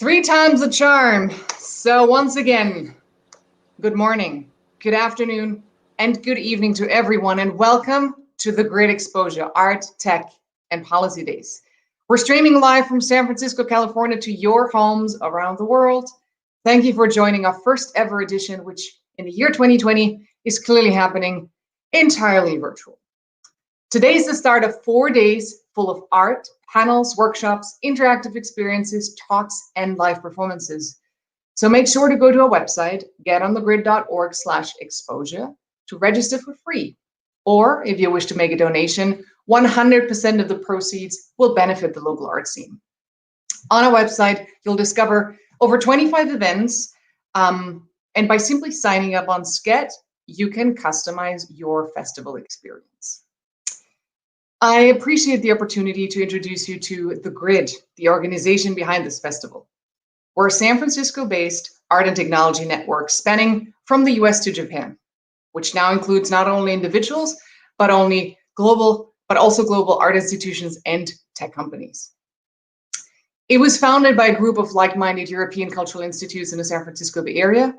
Three times the charm. So once again, good morning, good afternoon, and good evening to everyone, and welcome to the Great Exposure Art, Tech, and Policy Days. We're streaming live from San Francisco, California to your homes around the world. Thank you for joining our first ever edition, which in the year 2020 is clearly happening entirely virtual. Today is the start of 4 days full of art, panels, workshops, interactive experiences, talks, and live performances. So make sure to go to our website, getonthegrid.org/exposure, to register for free. Or if you wish to make a donation, 100% of the proceeds will benefit the local art scene. On our website, you'll discover over 25 events, and by simply signing up on Sket, you can customize your festival experience. I appreciate the opportunity to introduce you to The Grid, the organization behind this festival. We're a San Francisco-based art and technology network spanning from the US to Japan, which now includes not only individuals, but also global art institutions and tech companies. It was founded by a group of like-minded European cultural institutes in the San Francisco Bay Area.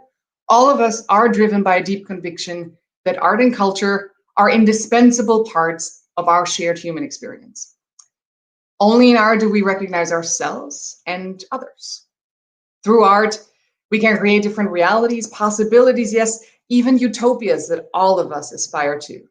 All of us are driven by a deep conviction that art and culture are indispensable parts of our shared human experience. Only in art do we recognize ourselves and others. Through art, we can create different realities, possibilities, yes, even utopias that all of us aspire to.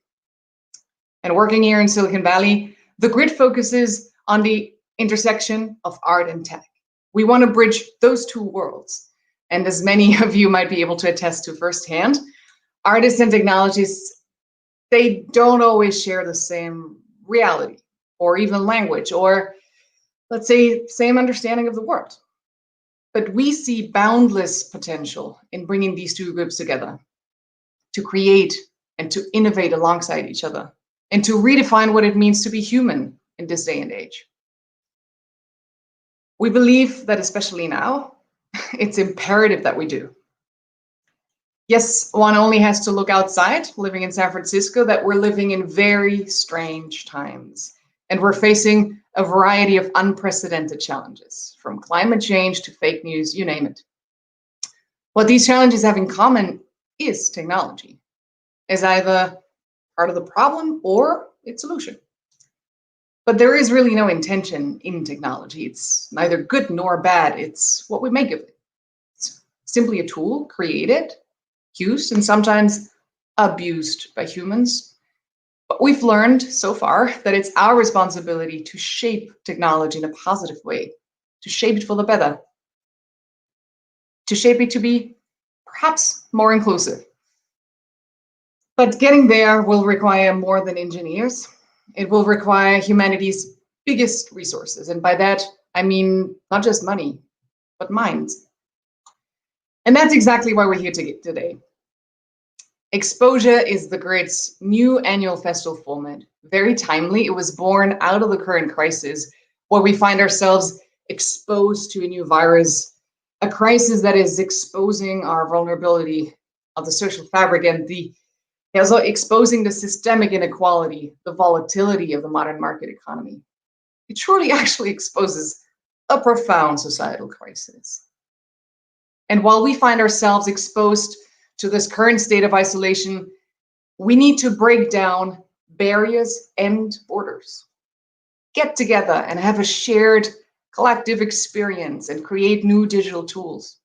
And working here in Silicon Valley, the Grid focuses on the intersection of art and tech. We want to bridge those two worlds. And as many of you might be able to attest to firsthand, artists and technologists, they don't always share the same reality or even language or, let's say, same understanding of the world. But we see boundless potential in bringing these two groups together to create and to innovate alongside each other and to redefine what it means to be human in this day and age. We believe that especially now, it's imperative that we do. Yes, one only has to look outside, living in San Francisco, that we're living in very strange times. And we're facing a variety of unprecedented challenges, from climate change to fake news, you name it. What these challenges have in common is technology, as either part of the problem or its solution. But there is really no intention in technology. It's neither good nor bad. It's what we make of it. It's simply a tool created, used, and sometimes abused by humans. But we've learned so far that it's our responsibility to shape technology in a positive way, to shape it for the better, to shape it to be perhaps more inclusive. But getting there will require more than engineers. It will require humanity's biggest resources. And by that, I mean not just money, but minds. And that's exactly why we're here today. Exposure is the Grid's new annual festival format. Very timely. It was born out of the current crisis, where we find ourselves exposed to a new virus, a crisis that is exposing our vulnerability of the social fabric and also exposing the systemic inequality, the volatility of the modern market economy. It truly actually exposes a profound societal crisis. And while we find ourselves exposed to this current state of isolation, we need to break down barriers and borders, get together and have a shared collective experience and create new digital tools.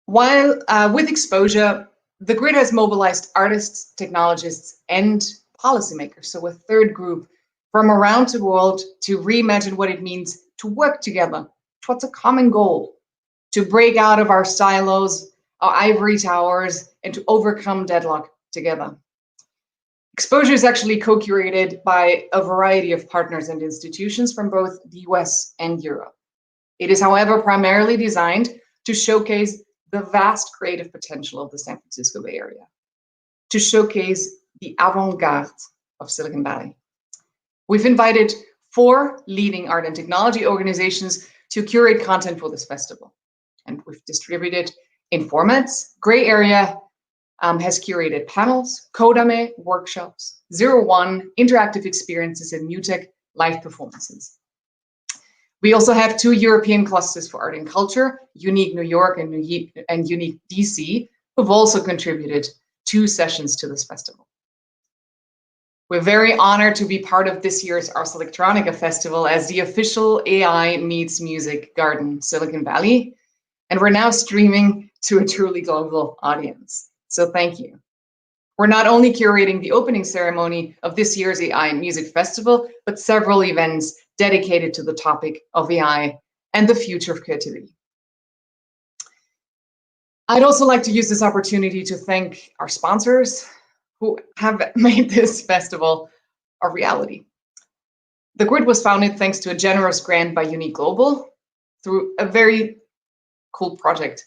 While with Exposure, the Grid has mobilized artists, technologists, and policymakers, so a third group from around the world, to reimagine what it means to work together towards a common goal, to break out of our silos, our ivory towers, and to overcome deadlock together. Exposure is actually co-curated by a variety of partners and institutions from both the US and Europe. It is, however, primarily designed to showcase the vast creative potential of the San Francisco Bay Area, to showcase the avant-garde of Silicon Valley. We've invited 4 leading art and technology organizations to curate content for this festival. And we've distributed in formats. Gray Area has curated panels, Kodame workshops, 01 interactive experiences, and New Tech live performances. We also have 2 European clusters for art and culture, Unique New York and Unique DC, who've also contributed 2 sessions to this festival. We're very honored to be part of this year's Ars Electronica Festival as the official AIxMUSIC Garden Silicon Valley, and we're now streaming to a truly global audience. So thank you. We're not only curating the opening ceremony of this year's AIxMUSIC Festival, but several events dedicated to the topic of AI and the future of creativity. I'd also like to use this opportunity to thank our sponsors who have made this festival a reality. The Grid was founded thanks to a generous grant by Unique Global through a very cool project,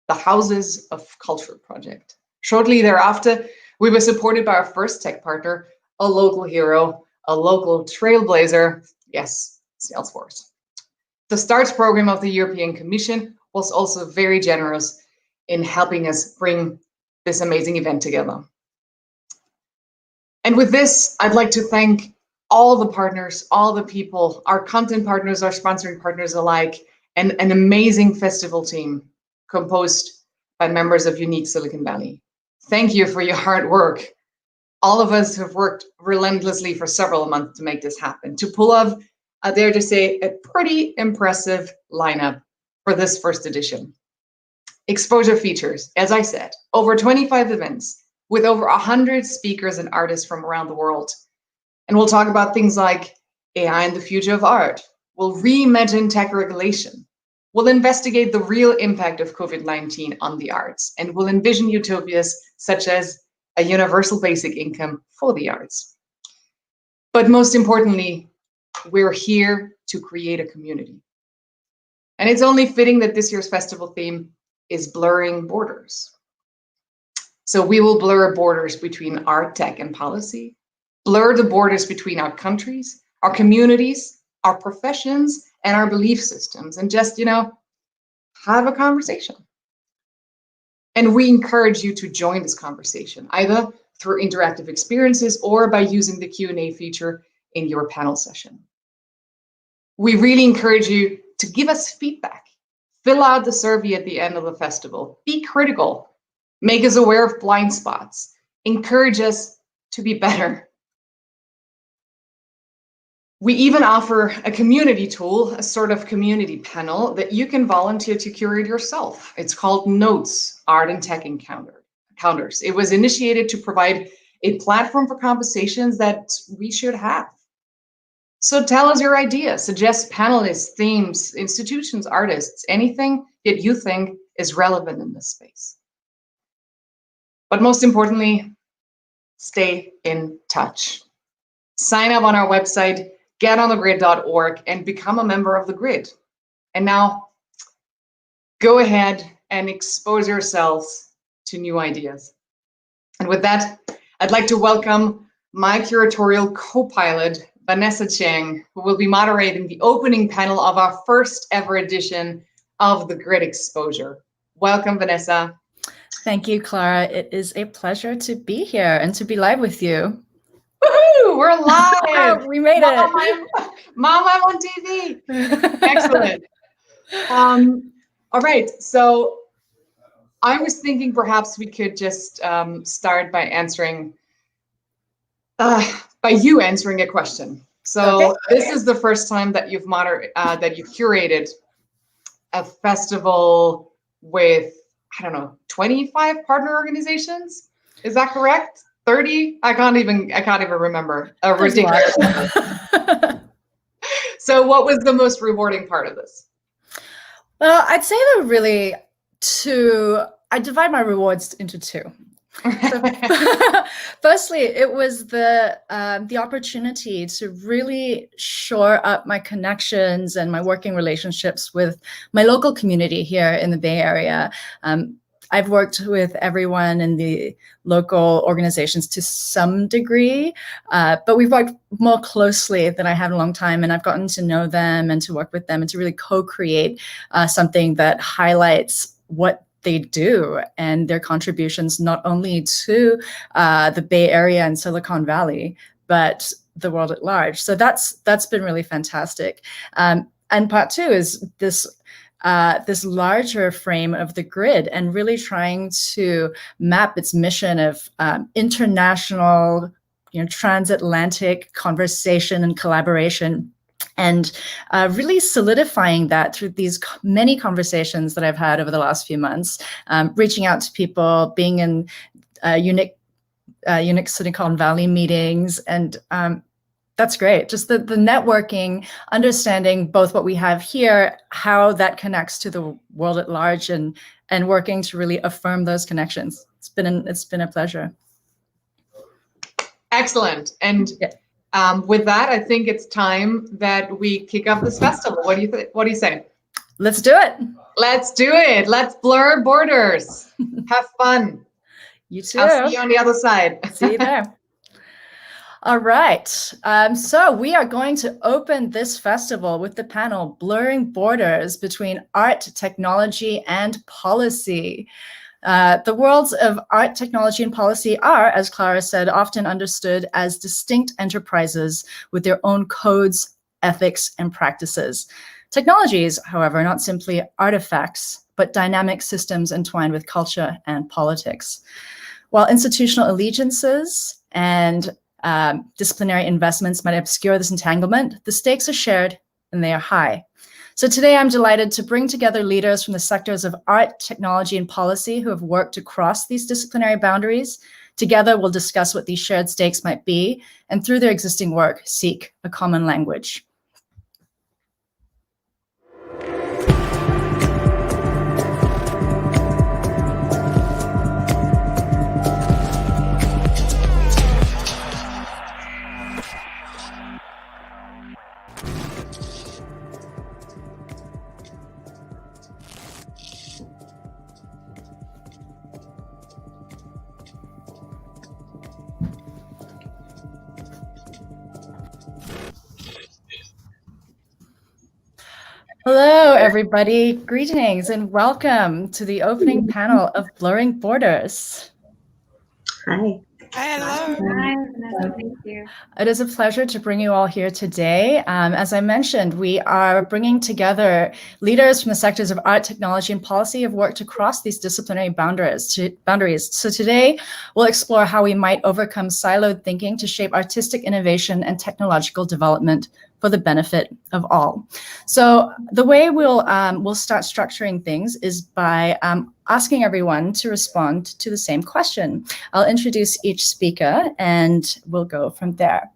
the Houses of Culture project. Shortly thereafter, we were supported by our first tech partner, a local hero, a local trailblazer, yes, Salesforce. The STARTS program of the European Commission was also very generous in helping us bring this amazing event together. And with this, I'd like to thank all the partners, all the people, our content partners, our sponsoring partners alike, and an amazing festival team composed by members of Unique Silicon Valley. Thank you for your hard work. All of us have worked relentlessly for several months to make this happen, to pull off, I dare to say, a pretty impressive lineup for this first edition. Exposure features, as I said, over 25 events with over 100 speakers and artists from around the world. And we'll talk about things like AI and the future of art. We'll reimagine tech regulation. We'll investigate the real impact of COVID-19 on the arts, and we'll envision utopias such as a universal basic income for the arts. But most importantly, we're here to create a community. And it's only fitting that this year's festival theme is blurring borders. So we will blur borders between art, tech, and policy, blur the borders between our countries, our communities, our professions, and our belief systems, and just, have a conversation. And we encourage you to join this conversation, either through interactive experiences or by using the Q&A feature in your panel session. We really encourage you to give us feedback. Fill out the survey at the end of the festival. Be critical. Make us aware of blind spots. Encourage us to be better. We even offer a community tool, a sort of community panel that you can volunteer to curate yourself. It's called Notes, Art and Tech Encounters. It was initiated to provide a platform for conversations that we should have. So tell us your ideas, suggest panelists, themes, institutions, artists, anything that you think is relevant in this space. But most importantly, stay in touch. Sign up on our website, getonthegrid.org, and become a member of the Grid. And now, go ahead and expose yourselves to new ideas. And with that, I'd like to welcome my curatorial co-pilot, Vanessa Chang, who will be moderating the opening panel of our first ever edition of the Grid Exposure. Welcome, Vanessa. Thank you, Clara. It is a pleasure to be here and to be live with you. Woohoo! We're live. We made it. Mom, I'm on TV. Excellent. All right. So I was thinking perhaps we could just start by answering, by you answering a question. So okay. This is the first time that you've curated a festival with, 25 partner organizations. Is that correct? 30? I can't even remember. A ridiculous number. So what was the most rewarding part of this? Well, I'd say there are really two. I divide my rewards into two. So, firstly, it was the opportunity to really shore up my connections and my working relationships with my local community here in the Bay Area. I've worked with everyone in the local organizations to some degree, but we've worked more closely than I have in a long time, and I've gotten to know them and to work with them and to really co-create something that highlights what they do and their contributions not only to the Bay Area and Silicon Valley, but the world at large. So that's been really fantastic. And part two is this this larger frame of the grid, and really trying to map its mission of international, transatlantic conversation and collaboration, and really solidifying that through these many conversations that I've had over the last few months, reaching out to people, being in UNIC Silicon Valley meetings, and that's great. Just the networking, understanding both what we have here, how that connects to the world at large, and working to really affirm those connections. It's been a pleasure. Excellent. And with that, I think it's time that we kick off this festival. What do you say? Let's do it. Let's do it. Let's blur borders. Have fun. You too. I'll see you on the other side. See you there. All right, so we are going to open this festival with the panel Blurring Borders Between Art, Technology, and Policy. The worlds of art, technology, and policy are, as Clara said, often understood as distinct enterprises with their own codes, ethics, and practices. Technologies, however, are not simply artifacts, but dynamic systems entwined with culture and politics. While institutional allegiances and disciplinary investments might obscure this entanglement, the stakes are shared and they are high. So today I'm delighted to bring together leaders from the sectors of art, technology, and policy who have worked across these disciplinary boundaries. Together we'll discuss what these shared stakes might be, and through their existing work, seek a common language. Hello, everybody. Greetings and welcome to the opening panel of Blurring Borders. Hi. Hi, hello. Hi, Vanessa. Thank you. It is a pleasure to bring you all here today. As I mentioned, we are bringing together leaders from the sectors of art, technology, and policy who have worked across these disciplinary boundaries. So today, we'll explore how we might overcome siloed thinking to shape artistic innovation and technological development for the benefit of all. So the way we'll start structuring things is by asking everyone to respond to the same question. I'll introduce each speaker and we'll go from there.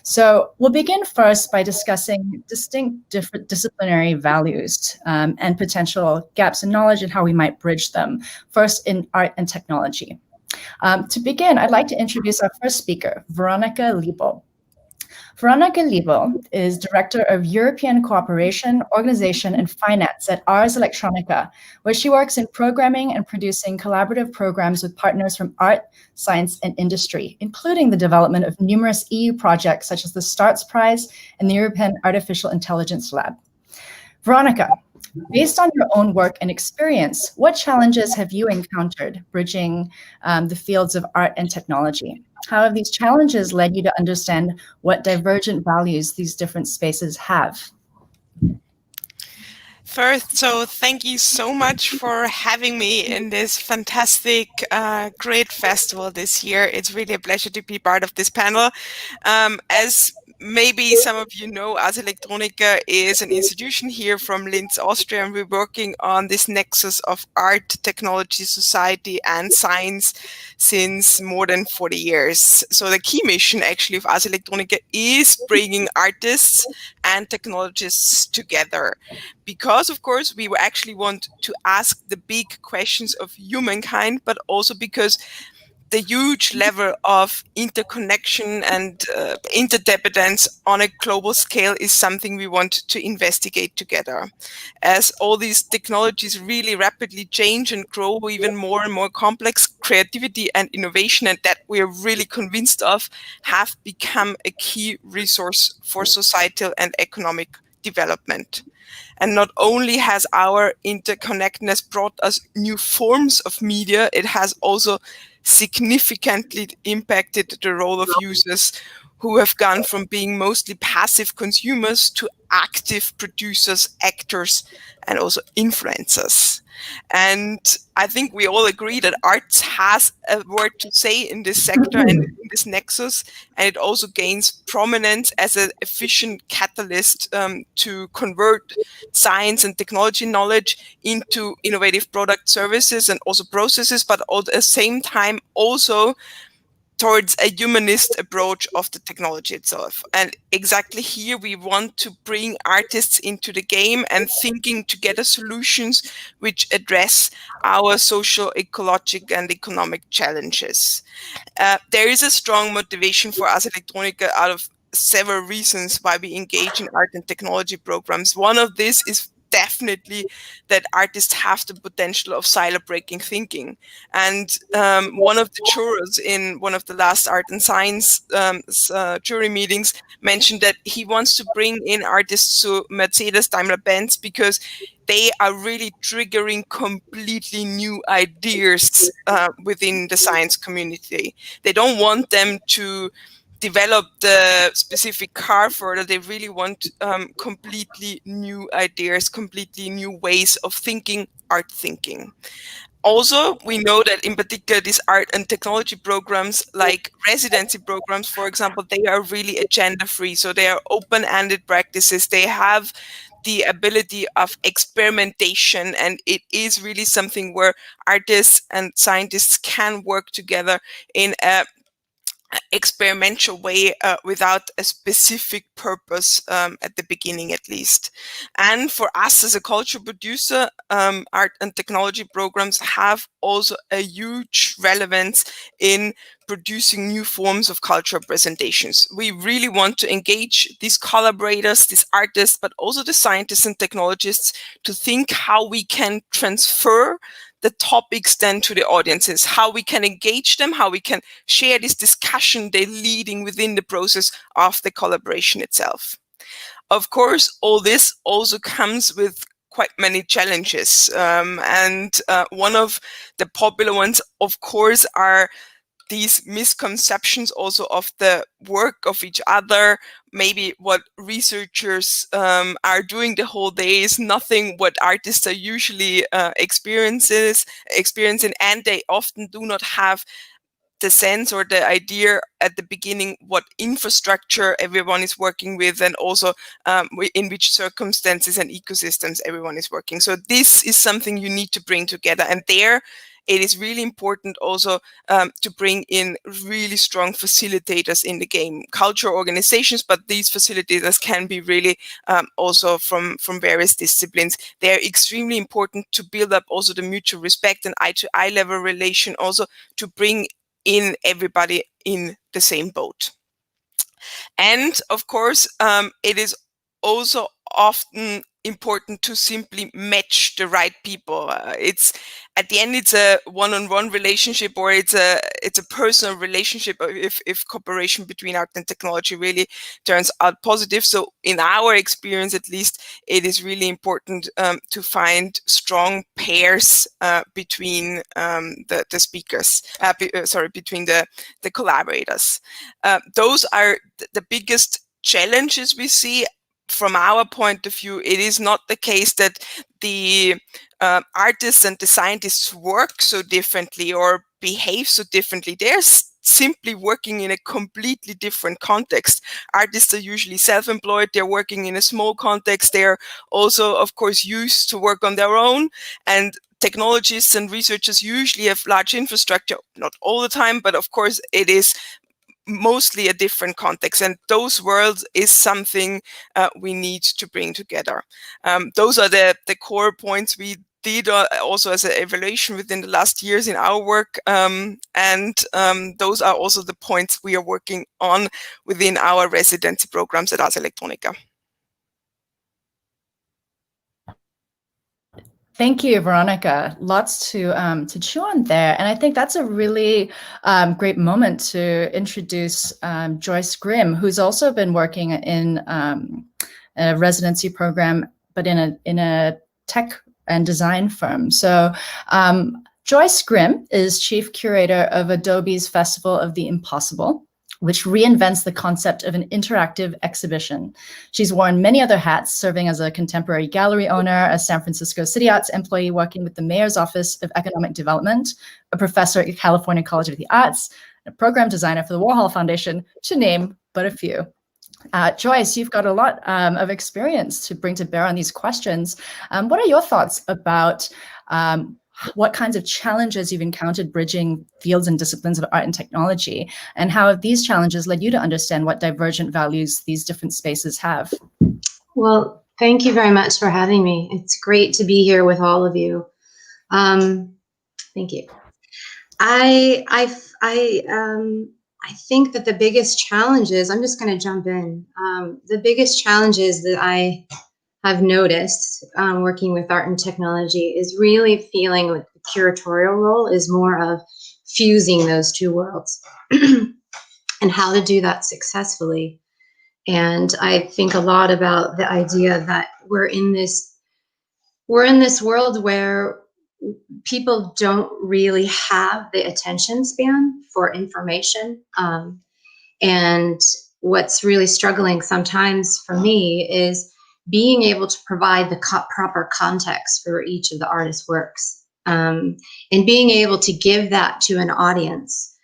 So we'll begin first by discussing distinct different disciplinary values and potential gaps in knowledge and how we might bridge them, first in art and technology. To begin, I'd like to introduce our first speaker, Veronika Liebel. Veronika Liebel is Director of European Cooperation, Organization, and Finance at Ars Electronica, where she works in programming and producing collaborative programs with partners from art, science, and industry, including the development of numerous EU projects such as the STARTS Prize and the European Artificial Intelligence Lab. Veronika, based on your own work and experience, what challenges have you encountered bridging the fields of art and technology? How have these challenges led you to understand what divergent values these different spaces have? First, so thank you so much for having me in this fantastic, great festival this year. It's really a pleasure to be part of this panel. As maybe some of you know, Ars Electronica is an institution here from Linz, Austria, and we're working on this nexus of art, technology, society, and science since more than 40 years. So the key mission actually of Ars Electronica is bringing artists and technologists together. Because, of course, we actually want to ask the big questions of humankind, but also because the huge level of interconnection and interdependence on a global scale is something we want to investigate together. As all these technologies really rapidly change and grow even more and more complex, creativity and innovation, and that we are really convinced of, have become a key resource for societal and economic development. And not only has our interconnectedness brought us new forms of media, it has also significantly impacted the role of users who have gone from being mostly passive consumers to active producers, actors, and also influencers. And I think we all agree that arts has a word to say in this sector and in this nexus, and it also gains prominence as an efficient catalyst to convert science and technology knowledge into innovative product, services, and also processes, but at the same time also towards a humanist approach of the technology itself. And exactly here we want to bring artists into the game and thinking together solutions which address our social, ecological and economic challenges. There is a strong motivation for Ars Electronica out of several reasons why we engage in art and technology programs. One of this is definitely that artists have the potential of silo-breaking thinking. And one of the jurors in one of the last art and science jury meetings mentioned that he wants to bring in artists to Mercedes Daimler-Benz because they are really triggering completely new ideas within the science community. They don't want them to develop the specific car further. They really want completely new ideas, completely new ways of thinking, art thinking. Also, we know that in particular these art and technology programs like residency programs, for example, they are really agenda-free. So they are open-ended practices. They have the ability of experimentation, and it is really something where artists and scientists can work together in a experimental way without a specific purpose at the beginning, at least. And for us as a culture producer, art and technology programs have also a huge relevance in producing new forms of cultural presentations. We really want to engage these collaborators, these artists, but also the scientists and technologists to think how we can transfer the topics then to the audiences, how we can engage them, how we can share this discussion they're leading within the process of the collaboration itself. Of course, all this also comes with quite many challenges. And one of the popular ones, of course, are these misconceptions also of the work of each other. Maybe what researchers are doing the whole day is nothing what artists are usually experiencing, and they often do not have the sense or the idea at the beginning what infrastructure everyone is working with, and also in which circumstances and ecosystems everyone is working. So this is something you need to bring together, and there it is really important also to bring in really strong facilitators in the game, cultural organizations, but these facilitators can be really also from various disciplines. They're extremely important to build up also the mutual respect and eye-to-eye level relation, also to bring in everybody in the same boat. And of course, it is also often important to simply match the right people. It's at the end, it's a one-on-one relationship, or it's a personal relationship if cooperation between art and technology really turns out positive. So in our experience, at least, it is really important to find strong pairs between the speakers, between the collaborators. Those are the biggest challenges we see. From our point of view, it is not the case that the artists and the scientists work so differently or behave so differently. They're simply working in a completely different context. Artists are usually self-employed. They're working in a small context. They're also, of course, used to work on their own. And technologists and researchers usually have large infrastructure, not all the time, but of course it is mostly a different context, and those worlds is something we need to bring together. Those are the core points we did also as an evaluation within the last years in our work, and those are also the points we are working on within our residency programs at Ars Electronica. Thank you, Veronica. Lots to chew on there. And I think that's a really great moment to introduce Joyce Grimm, who's also been working in a residency program, but in a tech and design firm. So Joyce Grimm is chief curator of Adobe's Festival of the Impossible, which reinvents the concept of an interactive exhibition. She's worn many other hats, serving as a contemporary gallery owner, a San Francisco City Arts employee working with the Mayor's Office of Economic Development, a professor at California College of the Arts, a program designer for the Warhol Foundation, to name but a few. Joyce, you've got a lot of experience to bring to bear on these questions. What are your thoughts about what kinds of challenges you've encountered bridging fields and disciplines of art and technology, and how have these challenges led you to understand what divergent values these different spaces have? Well, thank you very much for having me. It's great to be here with all of you. Thank you. I think that the biggest challenges, I'm just going to jump in. The biggest challenges that I have noticed working with art and technology is really feeling like the curatorial role is more of fusing those two worlds and how to do that successfully. And I think a lot about the idea that we're in this world where people don't really have the attention span for information. And what's really struggling sometimes for me is being able to provide the proper context for each of the artist's works, and being able to give that to an audience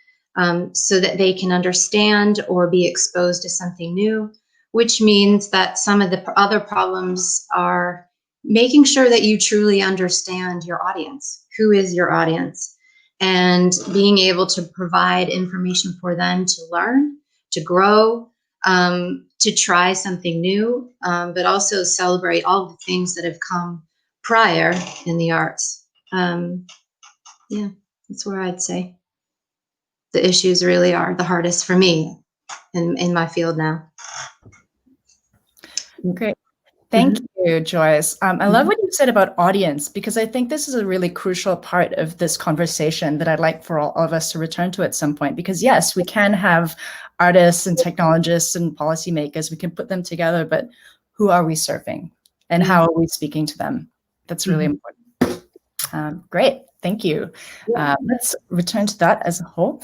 so that they can understand or be exposed to something new, which means that some of the other problems are making sure that you truly understand your audience. Who is your audience? And being able to provide information for them to learn, to grow, to try something new, but also celebrate all the things that have come prior in the arts. Yeah, that's where I'd say the issues really are the hardest for me in my field now. Great. Thank you, Joyce. I love what you said about audience, because I think this is a really crucial part of this conversation that I'd like for all of us to return to at some point. Because yes, we can have artists and technologists and policymakers, we can put them together, but who are we serving and how are we speaking to them? That's really important. Great, thank you. Let's return to that as a whole.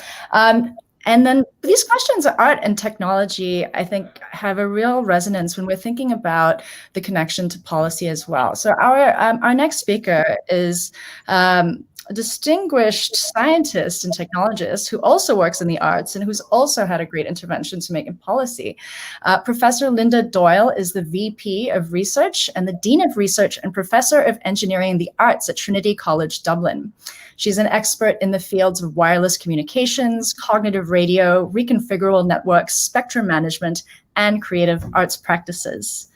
And then these questions of art and technology, I think, have a real resonance when we're thinking about the connection to policy as well. So our next speaker is a distinguished scientist and technologist who also works in the arts and who's also had a great intervention to make in policy. Professor Linda Doyle is the VP of Research and the Dean of Research and Professor of Engineering and the Arts at Trinity College, Dublin. She's an expert in the fields of wireless communications, cognitive radio, reconfigurable networks, spectrum management, and creative arts practices.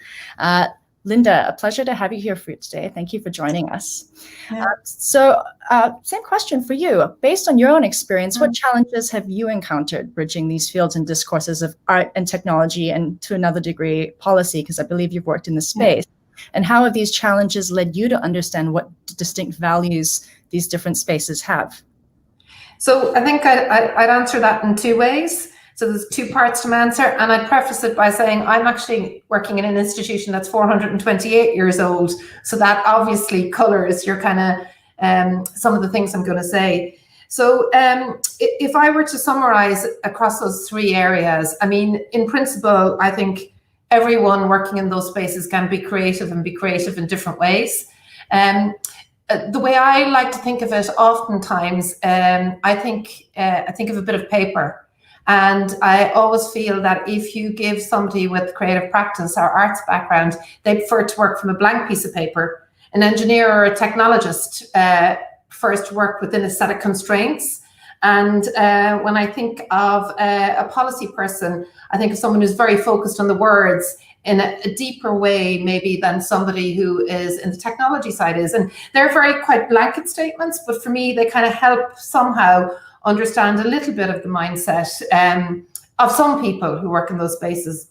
Linda, a pleasure to have you here for today. Thank you for joining us. Yeah. Same question for you. Based on your own experience, what challenges have you encountered bridging these fields and discourses of art and technology and, to another degree, policy, because I believe you've worked in this space? And how have these challenges led you to understand what distinct values these different spaces have? So I think I'd answer that in two ways. So there's two parts to my answer, and I'd preface it by saying I'm actually working in an institution that's 428 years old. So that obviously colors your kind of some of the things I'm going to say. So if I were to summarize across those three areas, I mean, in principle, I think everyone working in those spaces can be creative and be creative in different ways. The way I like to think of it, oftentimes, I think of a bit of paper. And I always feel that if you give somebody with creative practice or arts background, they prefer to work from a blank piece of paper. An engineer or a technologist prefers to work within a set of constraints. And when I think of a policy person, I think of someone who's very focused on the words in a deeper way, maybe, than somebody who is in the technology side is. And they're very quite blanket statements, but for me, they kind of help somehow understand a little bit of the mindset of some people who work in those spaces.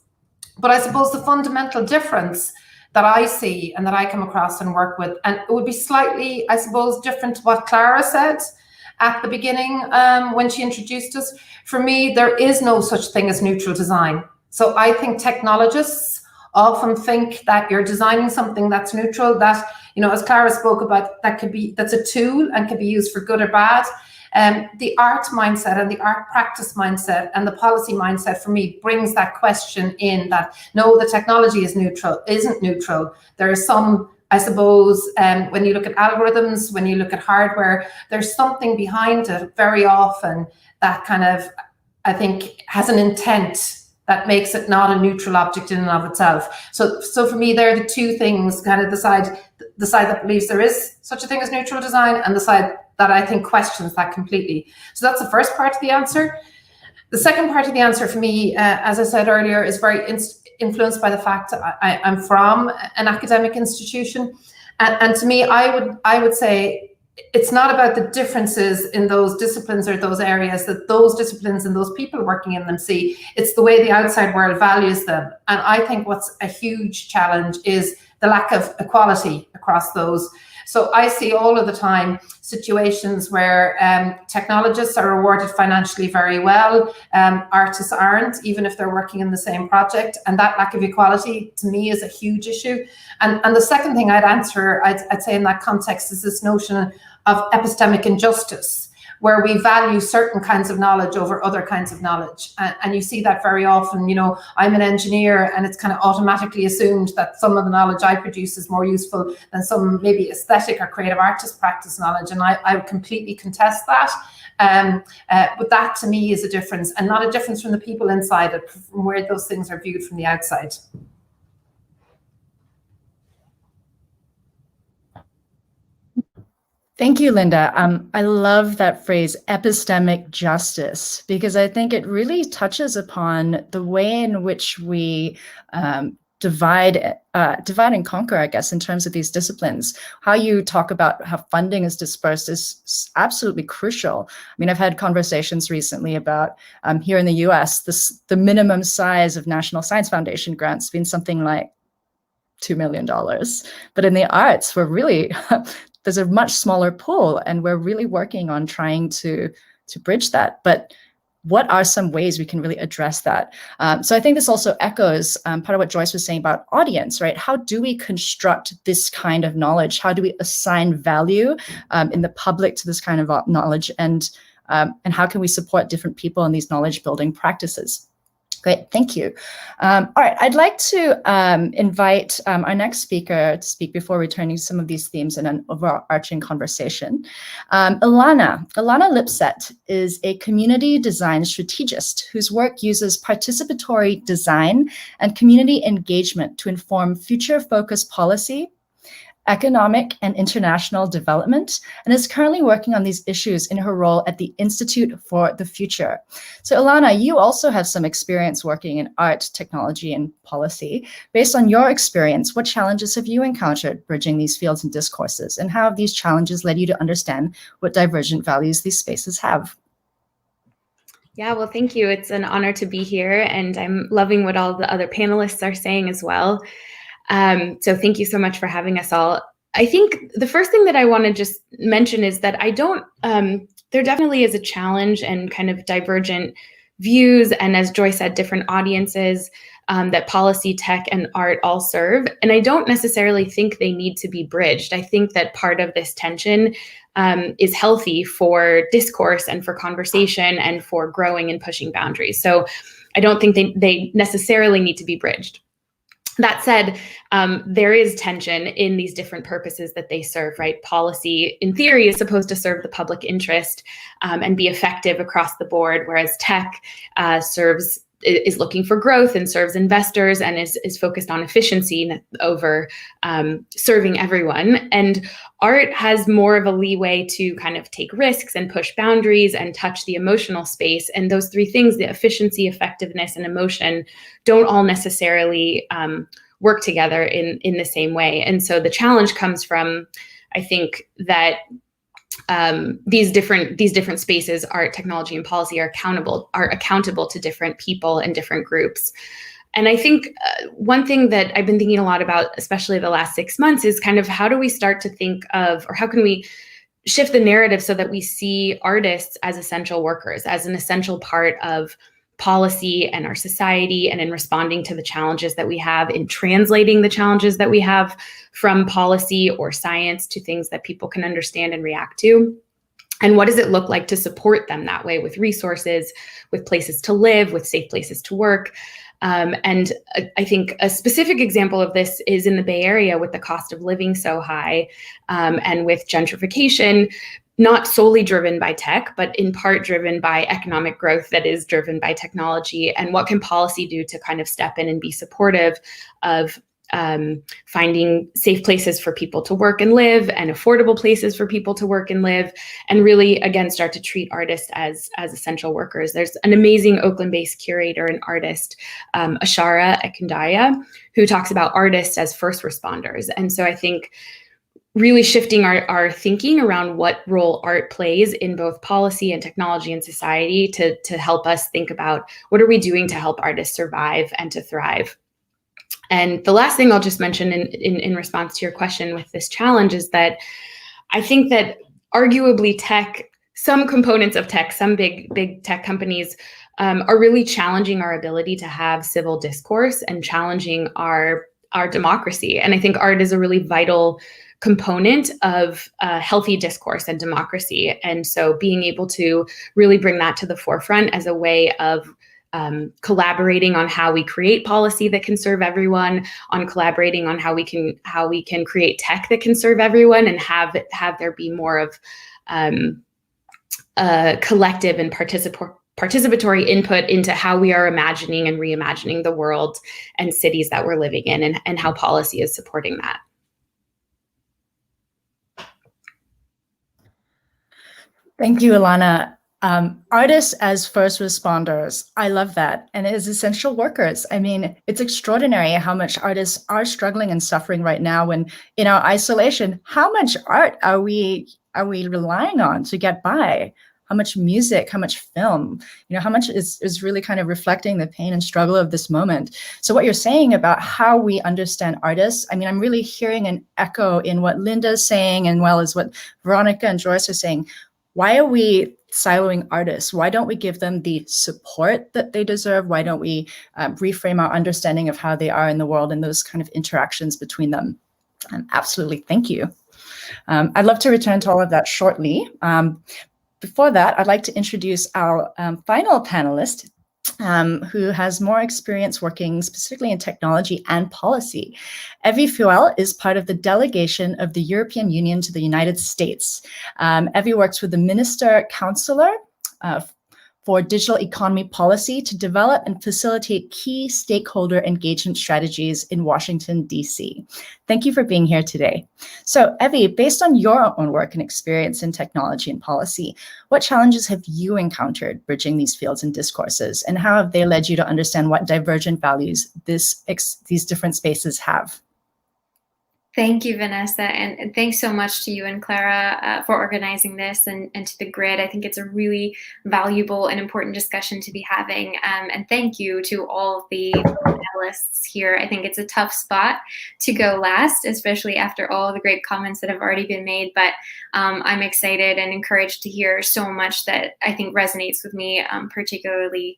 But I suppose the fundamental difference that I see and that I come across and work with, and it would be slightly, I suppose, different to what Clara said at the beginning when she introduced us. For me, there is no such thing as neutral design. So I think technologists often think that you're designing something that's neutral, that, you know, as Clara spoke about, that's a tool and can be used for good or bad. The art mindset and the art practice mindset and the policy mindset for me brings that question in that, no, the technology isn't neutral. There is some, I suppose, when you look at algorithms, when you look at hardware, there's something behind it very often that kind of, I think, has an intent that makes it not a neutral object in and of itself. So for me, they're the two things, kind of the side that believes there is such a thing as neutral design, and the side that I think questions that completely. So that's the first part of the answer. The second part of the answer for me, as I said earlier, is very influenced by the fact that I'm from an academic institution. And to me, I would say, it's not about the differences in those disciplines or those areas that those disciplines and those people working in them see. It's the way the outside world values them. And I think what's a huge challenge is the lack of equality across those. So I see all of the time situations where technologists are rewarded financially very well, artists aren't, even if they're working in the same project. And that lack of equality, to me, is a huge issue. And the second thing I'd say in that context is this notion of epistemic injustice, where we value certain kinds of knowledge over other kinds of knowledge. And you see that very often. You know, I'm an engineer, and it's kind of automatically assumed that some of the knowledge I produce is more useful than some maybe aesthetic or creative artist practice knowledge. And I would completely contest that. But that to me is a difference, and not a difference from the people inside it, from where those things are viewed from the outside. Thank you, Linda. I love that phrase, epistemic justice, because I think it really touches upon the way in which we divide and conquer, I guess, in terms of these disciplines. How you talk about how funding is dispersed is absolutely crucial. I mean, I've had conversations recently about here in the US, the minimum size of National Science Foundation grants being something like $2 million. But in the arts, we're really there's a much smaller pool, and we're really working on trying to bridge that. But what are some ways we can really address that? So I think this also echoes part of what Joyce was saying about audience, right? How do we construct this kind of knowledge? How do we assign value in the public to this kind of knowledge? And how can we support different people in these knowledge building practices? Great, thank you. All right, I'd like to invite our next speaker to speak before returning to some of these themes in an overarching conversation. Ilana Lipset is a community design strategist whose work uses participatory design and community engagement to inform future-focused policy, economic and international development, and is currently working on these issues in her role at the Institute for the Future. So Ilana, you also have some experience working in art, technology, and policy. Based on your experience, what challenges have you encountered bridging these fields and discourses, and how have these challenges led you to understand what divergent values these spaces have? Yeah, well, thank you. It's an honor to be here, and I'm loving what all the other panelists are saying as well. So thank you so much for having us all. I think the first thing that I want to just mention is that there definitely is a challenge and kind of divergent views, and as Joy said, different audiences that policy, tech, and art all serve. And I don't necessarily think they need to be bridged. I think that part of this tension is healthy for discourse and for conversation and for growing and pushing boundaries. So I don't think they necessarily need to be bridged. That said, there is tension in these different purposes that they serve, right? Policy, in theory, is supposed to serve the public interest and be effective across the board, whereas tech is looking for growth and serves investors and is focused on efficiency over serving everyone. And art has more of a leeway to kind of take risks and push boundaries and touch the emotional space. And those three things, the efficiency, effectiveness, and emotion, don't all necessarily work together in the same way. And so the challenge comes from, I think, that these different spaces, art, technology, and policy, are accountable to different people and different groups. And I think one thing that I've been thinking a lot about, especially the last 6 months, is kind of how do we start to think of, or how can we shift the narrative so that we see artists as essential workers, as an essential part of policy and our society, and in responding to the challenges that we have, in translating the challenges that we have from policy or science to things that people can understand and react to. And what does it look like to support them that way, with resources, with places to live, with safe places to work? And I think a specific example of this is in the Bay Area, with the cost of living so high, and with gentrification, not solely driven by tech, but in part driven by economic growth that is driven by technology. And what can policy do to kind of step in and be supportive of finding safe places for people to work and live, and affordable places for people to work and live, and really, again, start to treat artists as essential workers. There's an amazing Oakland-based curator and artist, Ashara Ekundaya, who talks about artists as first responders. And so I think really shifting our thinking around what role art plays in both policy and technology and society to help us think about what are we doing to help artists survive and to thrive. And the last thing I'll just mention in response to your question with this challenge is that I think that arguably tech, some components of tech, some big tech companies are really challenging our ability to have civil discourse and challenging our democracy. And I think art is a really vital component of healthy discourse and democracy. And so being able to really bring that to the forefront as a way of collaborating on how we create policy that can serve everyone, on collaborating on how we can create tech that can serve everyone, and have there be more of collective and participatory input into how we are imagining and reimagining the world and cities that we're living in, and how policy is supporting that. Thank you, Ilana. Artists as first responders, I love that. And as essential workers, I mean, it's extraordinary how much artists are struggling and suffering right now. When in our isolation, how much art are we relying on to get by? How much music, how much film, how much is really kind of reflecting the pain and struggle of this moment. So what you're saying about how we understand artists, I mean, I'm really hearing an echo in what Linda's saying, and well as what Veronica and Joyce are saying. Why are we siloing artists? Why don't we give them the support that they deserve? Why don't we reframe our understanding of how they are in the world and those kind of interactions between them? Absolutely, thank you. I'd love to return to all of that shortly. Before that, I'd like to introduce our final panelist, who has more experience working specifically in technology and policy. Evie Fuel is part of the delegation of the European Union to the United States. Evie works with the Minister Counselor for Digital Economy Policy to develop and facilitate key stakeholder engagement strategies in Washington, D.C. Thank you for being here today. So, Evie, based on your own work and experience in technology and policy, what challenges have you encountered bridging these fields and discourses, and how have they led you to understand what divergent values these different spaces have? Thank you, Vanessa, and thanks so much to you and Clara for organizing this, and to the grid. I think it's a really valuable and important discussion to be having, and thank you to all of the panelists here. I think it's a tough spot to go last, especially after all the great comments that have already been made, but I'm excited and encouraged to hear so much that I think resonates with me, particularly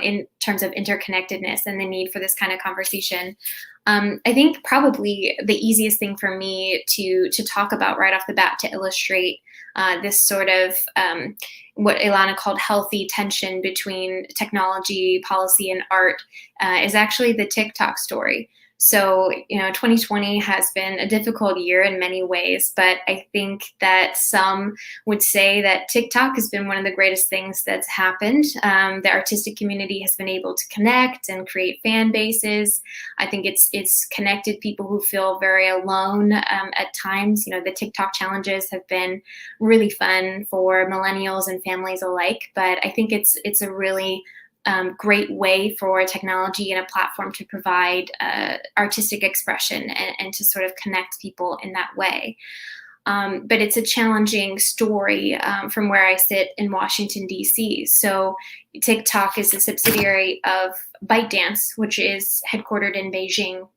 in terms of interconnectedness and the need for this kind of conversation. I think probably the easiest thing for me to talk about right off the bat to illustrate this sort of what Ilana called healthy tension between technology, policy, and art is actually the TikTok story. So, 2020 has been a difficult year in many ways, but I think that some would say that TikTok has been one of the greatest things that's happened. The artistic community has been able to connect and create fan bases. I think it's connected people who feel very alone at times. The TikTok challenges have been really fun for millennials and families alike, but I think it's a really great way for technology and a platform to provide artistic expression and to sort of connect people in that way. But it's a challenging story from where I sit in Washington, D.C. So TikTok is a subsidiary of ByteDance, which is headquartered in Beijing.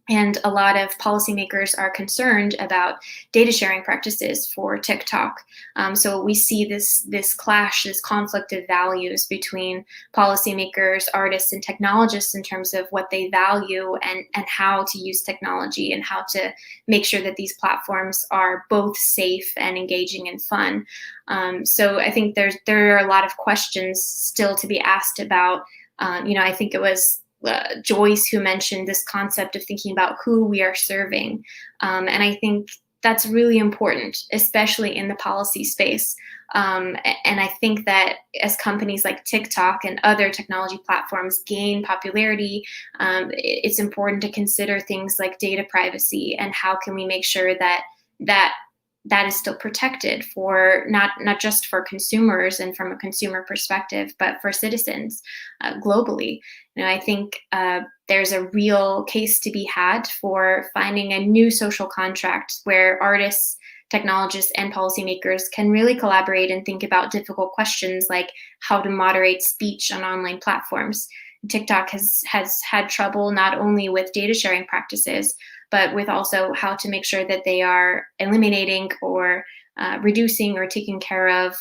And a lot of policymakers are concerned about data sharing practices for TikTok. So we see this clash, this conflict of values between policymakers, artists, and technologists in terms of what they value and how to use technology and how to make sure that these platforms are both safe and engaging and fun. So I think there are a lot of questions still to be asked about. I think it was Joyce who mentioned this concept of thinking about who we are serving. And I think that's really important, especially in the policy space. And I think that as companies like TikTok and other technology platforms gain popularity, it's important to consider things like data privacy and how can we make sure that is still protected for not just for consumers and from a consumer perspective, but for citizens globally. I think there's a real case to be had for finding a new social contract where artists, technologists, and policymakers can really collaborate and think about difficult questions like how to moderate speech on online platforms. TikTok has had trouble not only with data sharing practices, but with also how to make sure that they are eliminating or reducing or taking care of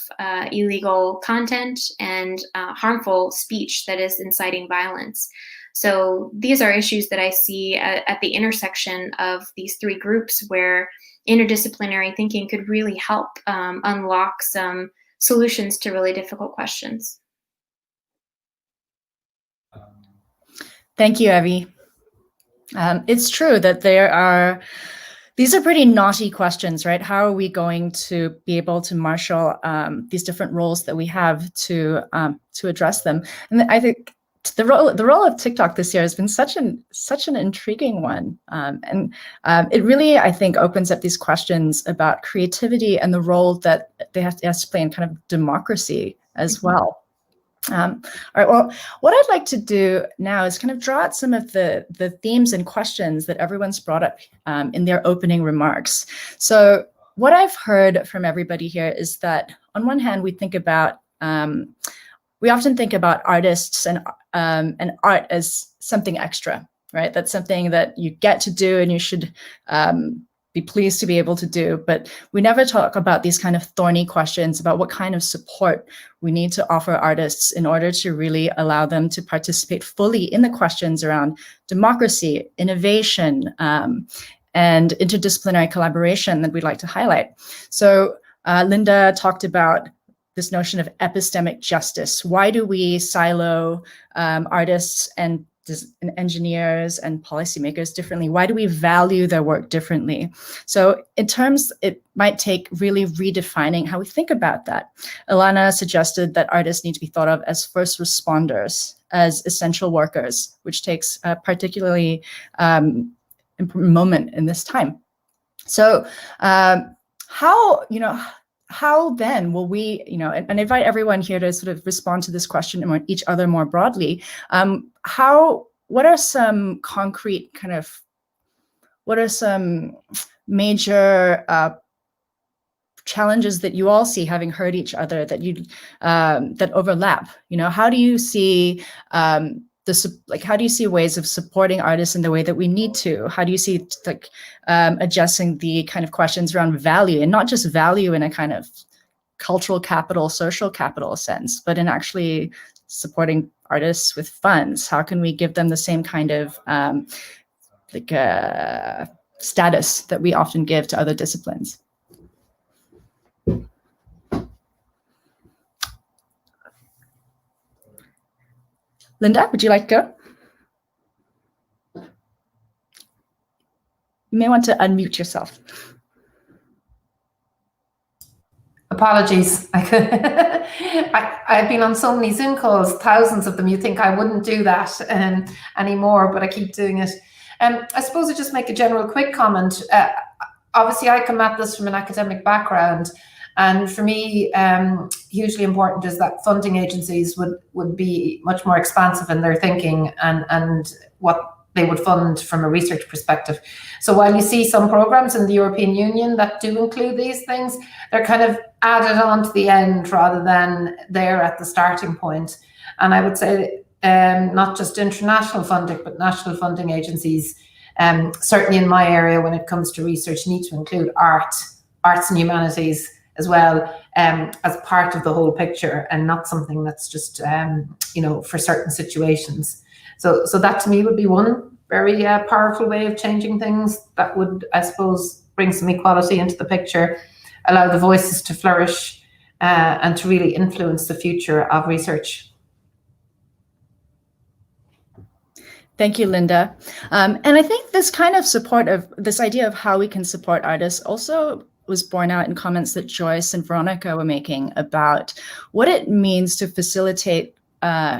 illegal content and harmful speech that is inciting violence. So these are issues that I see at the intersection of these three groups where interdisciplinary thinking could really help unlock some solutions to really difficult questions. Thank you, Evie. It's true that these are pretty knotty questions, right? How are we going to be able to marshal these different roles that we have to address them? And I think the role of TikTok this year has been such an intriguing one, and it really, I think, opens up these questions about creativity and the role that they have to play in kind of democracy as well. All right, well, what I'd like to do now is kind of draw out some of the themes and questions that everyone's brought up in their opening remarks. So what I've heard from everybody here is that on one hand, we often think about artists and art as something extra, right? That's something that you get to do and you should be pleased to be able to do. But we never talk about these kind of thorny questions about what kind of support we need to offer artists in order to really allow them to participate fully in the questions around democracy, innovation, and interdisciplinary collaboration that we'd like to highlight. So Linda talked about this notion of epistemic justice. Why do we silo artists and engineers and policymakers differently? Why do we value their work differently? So in terms, it might take really redefining how we think about that. Ilana suggested that artists need to be thought of as first responders, as essential workers, which takes a particularly important moment in this time. So how then will we, and invite everyone here to sort of respond to this question and each other more broadly. What are some concrete what are some major challenges that you all see having heard each other that overlap? How do you see how do you see ways of supporting artists in the way that we need to? How do you see addressing the kind of questions around value, and not just value in a kind of cultural capital, social capital sense, but in actually supporting artists with funds? How can we give them the same kind of status that we often give to other disciplines? Linda, would you like to go? You may want to unmute yourself. Apologies. I've been on so many Zoom calls, thousands of them. You think I wouldn't do that anymore, but I keep doing it. I suppose I just make a general quick comment. Obviously, I come at this from an academic background, and for me, hugely important is that funding agencies would be much more expansive in their thinking and what they would fund from a research perspective. So while you see some programs in the European Union that do include these things, they're kind of added on to the end rather than there at the starting point. And I would say not just international funding, but national funding agencies Certainly in my area, when it comes to research, you need to include arts and humanities as well, as part of the whole picture, and not something that's just for certain situations. So that to me would be one very powerful way of changing things that would, I suppose, bring some equality into the picture, allow the voices to flourish, and to really influence the future of research. Thank you, Linda. And I think this kind of support of this idea of how we can support artists also was borne out in comments that Joyce and Veronica were making about what it means to facilitate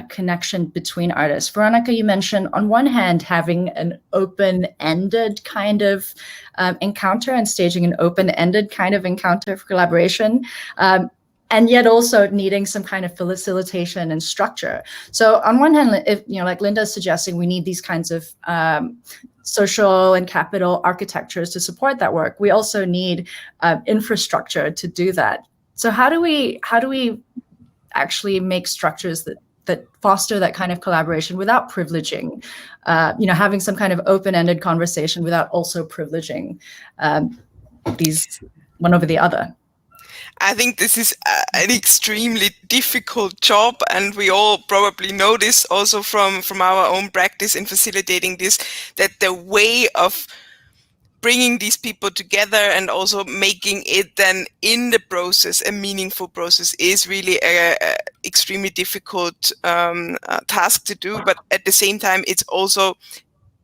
connection between artists. Veronica, you mentioned on one hand having an open-ended kind of encounter and staging an open-ended kind of encounter for collaboration, and yet also needing some kind of facilitation and structure. So on one hand, if like Linda's suggesting, we need these kinds of social and capital architectures to support that work. We also need infrastructure to do that. So how do we actually make structures that foster that kind of collaboration without privileging, having some kind of open-ended conversation without also privileging these one over the other? I think this is an extremely difficult job, and we all probably know this also from our own practice in facilitating this, that the way of bringing these people together and also making it then in the process a meaningful process is really a extremely difficult task to do. But at the same time, it's also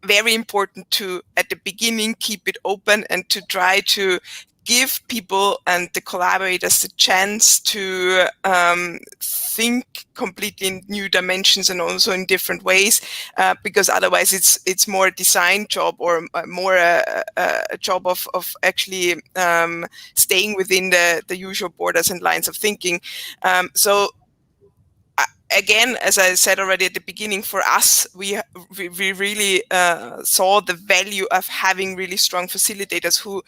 very important to, at the beginning, keep it open and to try to give people and the collaborators the chance to think completely in new dimensions and also in different ways, because otherwise it's more a design job or more a job of actually staying within the usual borders and lines of thinking. So again, as I said already at the beginning, for us, we really saw the value of having really strong facilitators who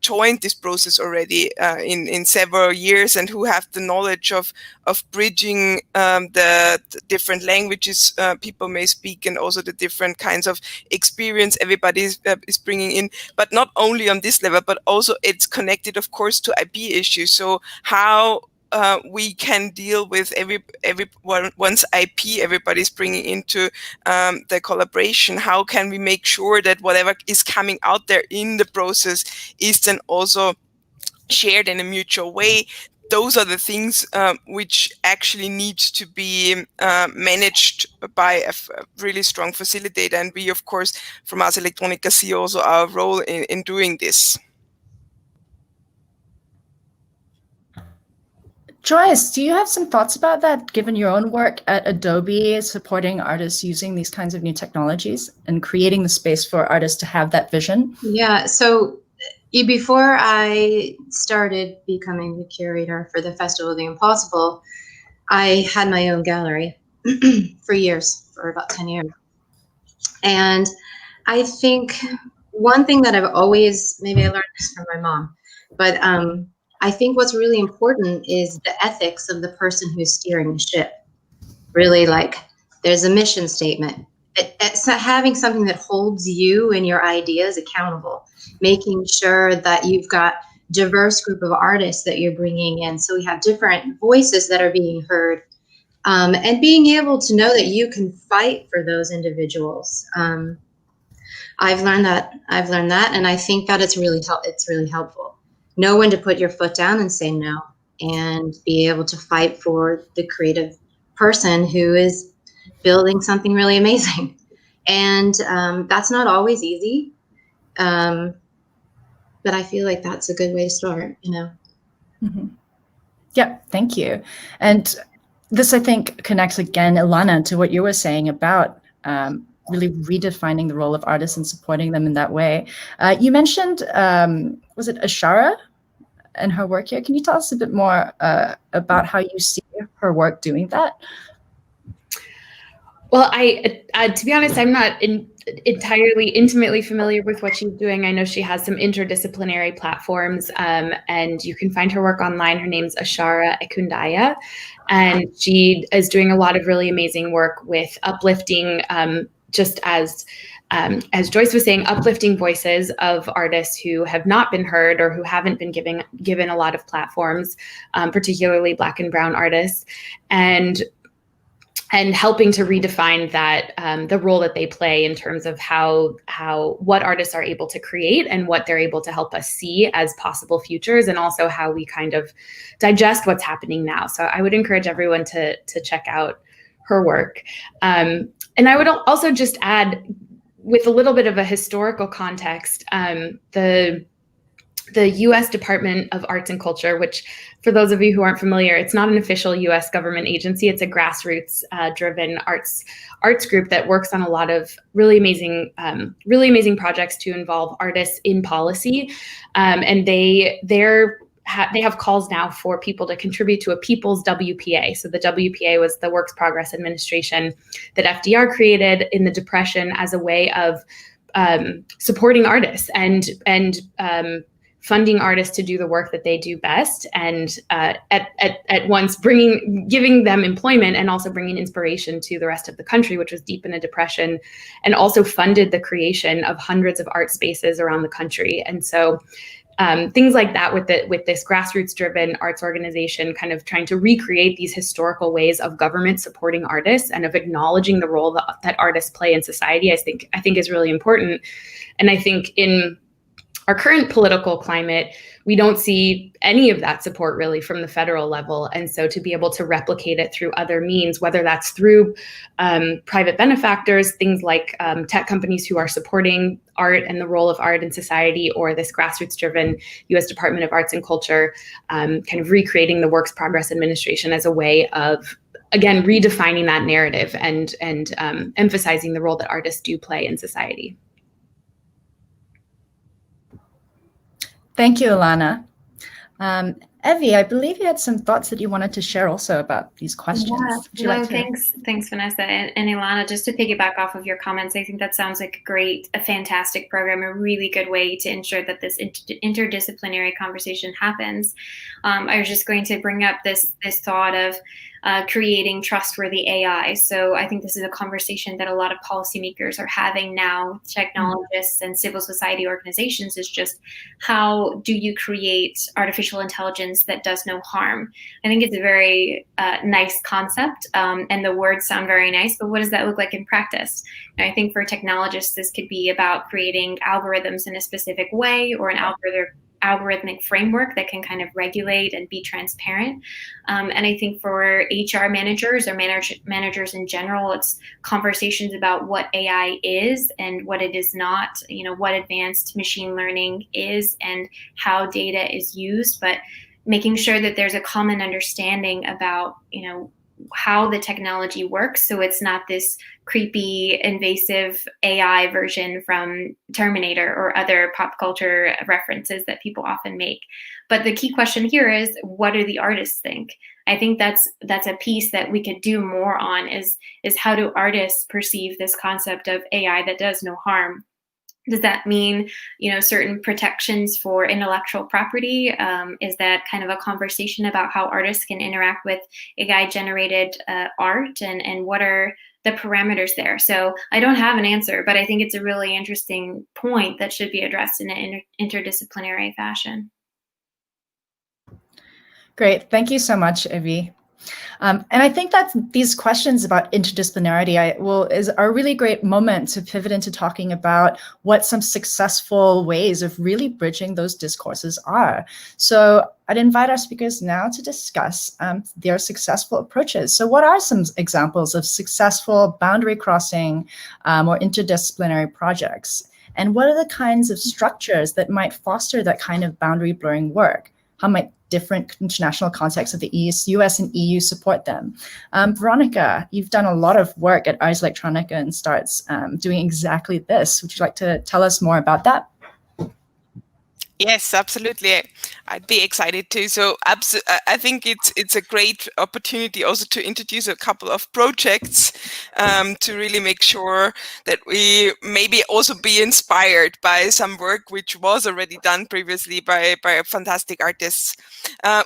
joined this process already in several years and who have the knowledge of bridging the different languages people may speak and also the different kinds of experience everybody is bringing in. But not only on this level, but also it's connected, of course, to IP issues. So how we can deal with everyone's IP everybody's bringing into the collaboration. How can we make sure that whatever is coming out there in the process is then also shared in a mutual way? Those are the things which actually need to be managed by a really strong facilitator. And we, of course, from Ars Electronica see also our role in doing this. Joyce, do you have some thoughts about that, given your own work at Adobe, supporting artists using these kinds of new technologies and creating the space for artists to have that vision? Yeah, so before I started becoming the curator for the Festival of the Impossible, I had my own gallery for years, for about 10 years. And I think one thing that I've always, maybe I learned this from my mom, but I think what's really important is the ethics of the person who's steering the ship. Really, like, there's a mission statement. It's having something that holds you and your ideas accountable, making sure that you've got diverse group of artists that you're bringing in. So we have different voices that are being heard, and being able to know that you can fight for those individuals. I've learned that, and I think that it's really helpful. Know when to put your foot down and say no, and be able to fight for the creative person who is building something really amazing. And that's not always easy, but I feel like that's a good way to start, Mm-hmm. Yeah, thank you. And this, I think, connects again, Ilana, to what you were saying about really redefining the role of artists and supporting them in that way. You mentioned, was it Ashara and her work here? Can you tell us a bit more about how you see her work doing that? Well, to be honest, I'm not entirely intimately familiar with what she's doing. I know she has some interdisciplinary platforms, and you can find her work online. Her name's Ashara Ekundaya, and she is doing a lot of really amazing work with uplifting, just as as Joyce was saying, uplifting voices of artists who have not been heard or who haven't been given a lot of platforms, particularly Black and Brown artists, and helping to redefine that the role that they play in terms of what artists are able to create and what they're able to help us see as possible futures, and also how we kind of digest what's happening now. So I would encourage everyone to check out her work. And I would also just add, with a little bit of a historical context, the U.S. Department of Arts and Culture, which, for those of you who aren't familiar, it's not an official U.S. government agency. It's a grassroots-driven arts group that works on a lot of really amazing projects to involve artists in policy. And they have calls now for people to contribute to a People's WPA. So the WPA was the Works Progress Administration that FDR created in the Depression as a way of supporting artists and funding artists to do the work that they do best, and at once giving them employment and also bringing inspiration to the rest of the country, which was deep in a depression, and also funded the creation of hundreds of art spaces around the country. And so things like that with this grassroots-driven arts organization, kind of trying to recreate these historical ways of government supporting artists and of acknowledging the role that artists play in society, I think is really important. And I think in our current political climate, we don't see any of that support really from the federal level. And so to be able to replicate it through other means, whether that's through private benefactors, things like tech companies who are supporting art and the role of art in society, or this grassroots-driven U.S. Department of Arts and Culture, kind of recreating the Works Progress Administration as a way of, again, redefining that narrative and emphasizing the role that artists do play in society. Thank you, Ilana. Evie, I believe you had some thoughts that you wanted to share also about these questions. Yeah, thanks, Vanessa. And Ilana, just to piggyback off of your comments, I think that sounds like a fantastic program, a really good way to ensure that this interdisciplinary conversation happens. I was just going to bring up this thought of creating trustworthy AI. So I think this is a conversation that a lot of policymakers are having now, technologists and civil society organizations, is just how do you create artificial intelligence that does no harm? I think it's a very nice concept, and the words sound very nice, but what does that look like in practice? And I think for technologists, this could be about creating algorithms in a specific way, or an algorithmic framework that can kind of regulate and be transparent. And I think for HR managers or managers in general, it's conversations about what AI is and what it is not, what advanced machine learning is and how data is used, but making sure that there's a common understanding about, how the technology works. So it's not this creepy, invasive AI version from Terminator or other pop culture references that people often make. But the key question here is, what do the artists think? I think that's a piece that we could do more on, is how do artists perceive this concept of AI that does no harm? Does that mean, certain protections for intellectual property? Is that kind of a conversation about how artists can interact with AI-generated art, and what are the parameters there? So I don't have an answer, but I think it's a really interesting point that should be addressed in an interdisciplinary fashion. Great. Thank you so much, Evie. And I think that these questions about interdisciplinarity are a really great moment to pivot into talking about what some successful ways of really bridging those discourses are. So I'd invite our speakers now to discuss their successful approaches. So what are some examples of successful boundary crossing or interdisciplinary projects? And what are the kinds of structures that might foster that kind of boundary blurring work? How might different international contexts of the US and EU support them? Veronica, you've done a lot of work at Ars Electronica and starts doing exactly this. Would you like to tell us more about that? Yes, absolutely. I'd be excited too. So I think it's a great opportunity also to introduce a couple of projects to really make sure that we maybe also be inspired by some work which was already done previously by fantastic artists.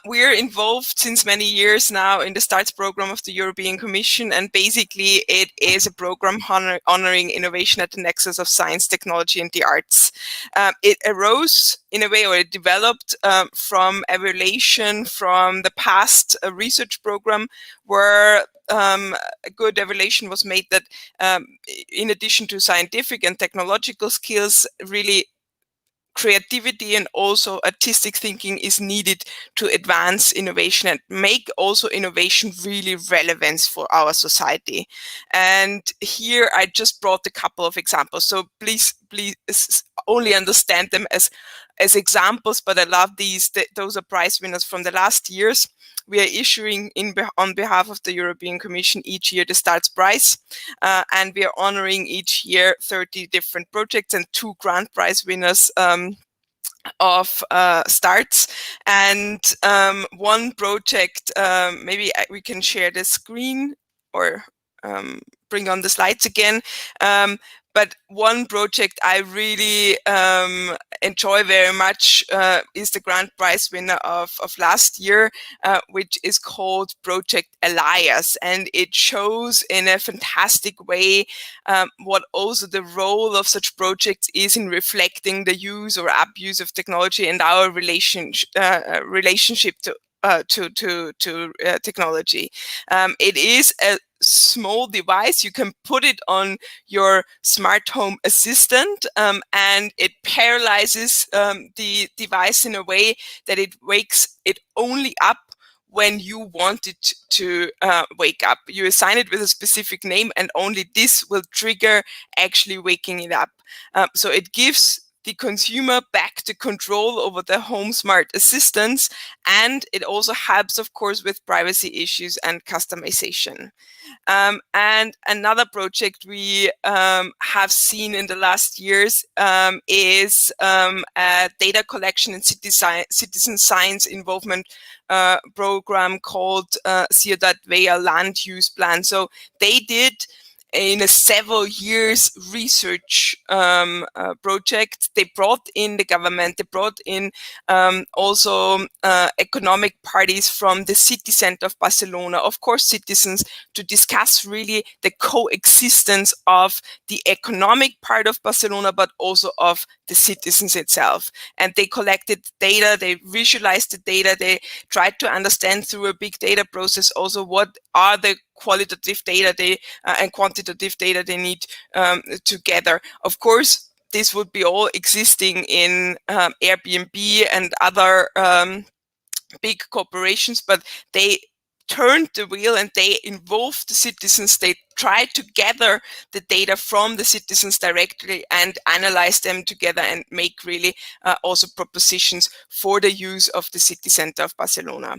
We're involved since many years now in the STARTS program of the European Commission, and basically it is a program honoring innovation at the nexus of science, technology, and the arts. It arose in a way, or it developed from evaluation from the past research program, where a good evaluation was made that in addition to scientific and technological skills, really creativity and also artistic thinking is needed to advance innovation and make also innovation really relevant for our society. And here I just brought a couple of examples, so please only understand them as examples, but I love these. Those are prize winners from the last years. We are issuing on behalf of the European Commission each year the STARTS prize, and we are honoring each year 30 different projects and 2 grand prize winners of STARTS. And one project, maybe we can share the screen or bring on the slides again. But one project I really enjoy very much is the grand prize winner of last year, which is called Project Elias. And it shows in a fantastic way what also the role of such projects is in reflecting the use or abuse of technology and our relationship to technology. It is a small device. You can put it on your smart home assistant, and it paralyzes the device in a way that it wakes it only up when you want it to wake up. You assign it with a specific name, and only this will trigger actually waking it up. So it gives the consumer back the control over the home smart assistants, and it also helps, of course, with privacy issues and customization. And another project we have seen in the last years is a data collection and citizen science involvement program called Ciudad Vea Land Use Plan. So they did in a several years research project. They brought in the government, they brought in also economic parties from the city center of Barcelona, of course citizens, to discuss really the coexistence of the economic part of Barcelona, but also of the citizens itself. And they collected data, they visualized the data, they tried to understand through a big data process also what are the qualitative data and quantitative data they need together. Of course, this would be all existing in Airbnb and other big corporations, but they turned the wheel and they involved the citizens. They tried to gather the data from the citizens directly and analyze them together and make really also propositions for the use of the city center of Barcelona.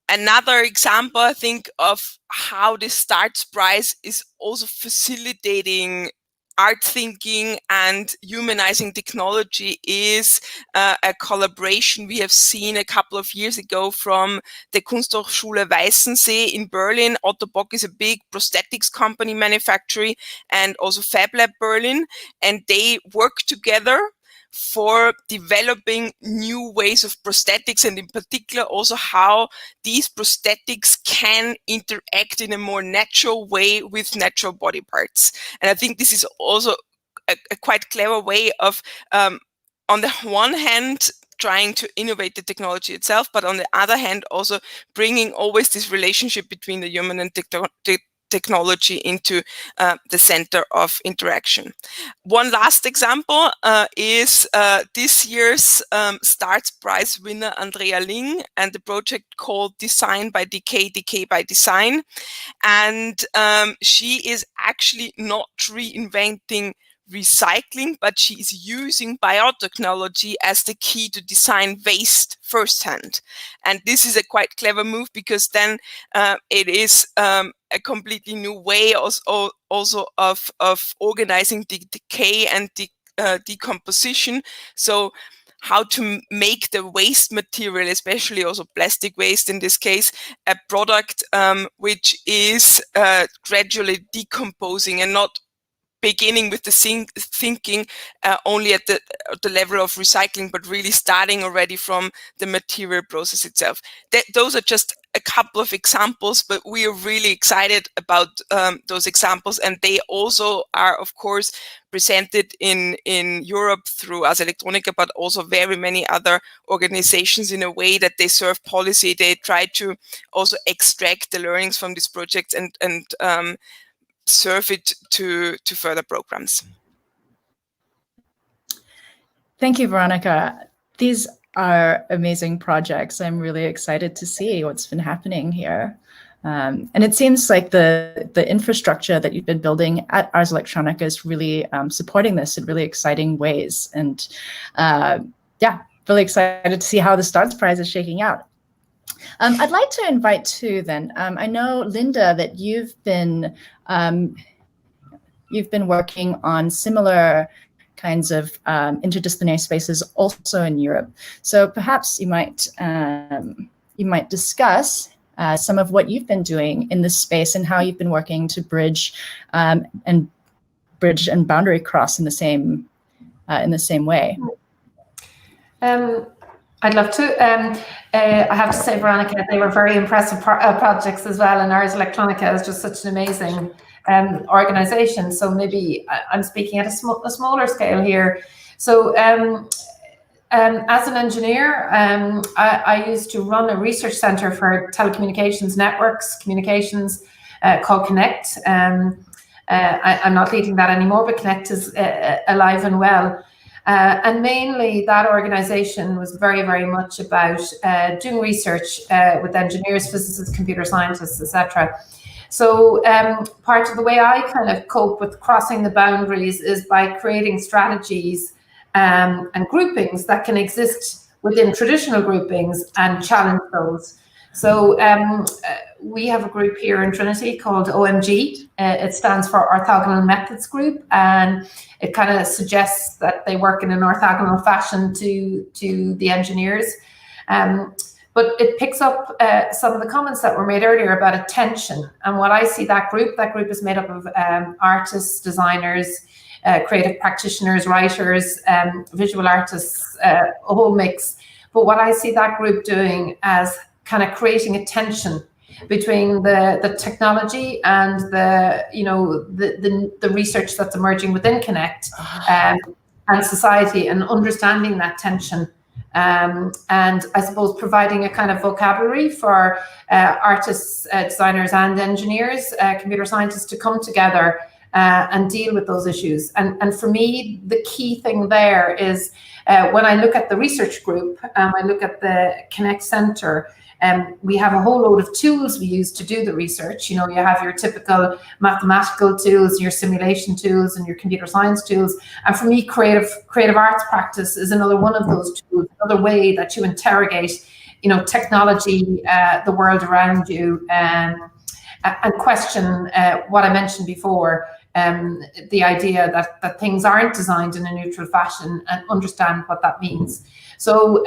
Another example, I think, of how the STARTS prize is also facilitating art thinking and humanizing technology is a collaboration we have seen a couple of years ago from the Kunsthochschule Weißensee in Berlin. Otto Bock is a big prosthetics company manufacturer, and also Fab Lab Berlin, and they work together for developing new ways of prosthetics, and in particular also how these prosthetics can interact in a more natural way with natural body parts. And I think this is also a quite clever way of, on the one hand, trying to innovate the technology itself, but on the other hand, also bringing always this relationship between the human and technology into the center of interaction. One last example is this year's STARTS prize winner Andrea Ling and the project called Design by Decay, Decay by Design. And she is actually not reinventing recycling, but she is using biotechnology as the key to design waste firsthand. And this is a quite clever move, because then it is a completely new way also of organizing the decay and decomposition. So how to make the waste material, especially also plastic waste in this case, a product which is gradually decomposing and not beginning with the thinking only at the level of recycling, but really starting already from the material process itself. Those are just a couple of examples, but we are really excited about those examples, and they also are, of course, presented in Europe through Ars Electronica, but also very many other organizations in a way that they serve policy. They try to also extract the learnings from these projects and serve it to further programs. Thank you, Veronica. These are amazing projects. I'm really excited to see what's been happening here. And it seems like the infrastructure that you've been building at Ars Electronica is really supporting this in really exciting ways. And yeah, really excited to see how the Stars Prize is shaking out. I'd like to invite too then, I know, Linda, that you've been working on similar kinds of interdisciplinary spaces also in Europe. So perhaps you might discuss some of what you've been doing in this space and how you've been working to bridge and boundary cross in the same way. I'd love to. I have to say, Veronica, they were very impressive projects as well, and Ars Electronica is just such an amazing organization. So maybe I'm speaking at a smaller scale here. So as an engineer, I used to run a research center for telecommunications networks, communications called Connect. I'm not leading that anymore, but Connect is alive and well. And mainly that organization was very, very much about doing research with engineers, physicists, computer scientists, etc. So part of the way I kind of cope with crossing the boundaries is by creating strategies and groupings that can exist within traditional groupings and challenge those. So we have a group here in Trinity called OMG. It stands for Orthogonal Methods Group, and it kind of suggests that they work in an orthogonal fashion to the engineers. But it picks up some of the comments that were made earlier about attention. And what I see that group is made up of artists, designers, creative practitioners, writers, visual artists, a whole mix. But what I see that group doing as kind of creating a tension between the technology and the research that's emerging within Connect and society, and understanding that tension. And I suppose providing a kind of vocabulary for artists, designers and engineers, computer scientists to come together and deal with those issues. And for me, the key thing there is when I look at the research group, I look at the Connect Center, we have a whole load of tools we use to do the research. You know, you have your typical mathematical tools, your simulation tools, and your computer science tools. And for me, creative arts practice is another one of those tools, another way that you interrogate, you know, technology, the world around you, and question what I mentioned before, the idea that things aren't designed in a neutral fashion, and understand what that means. So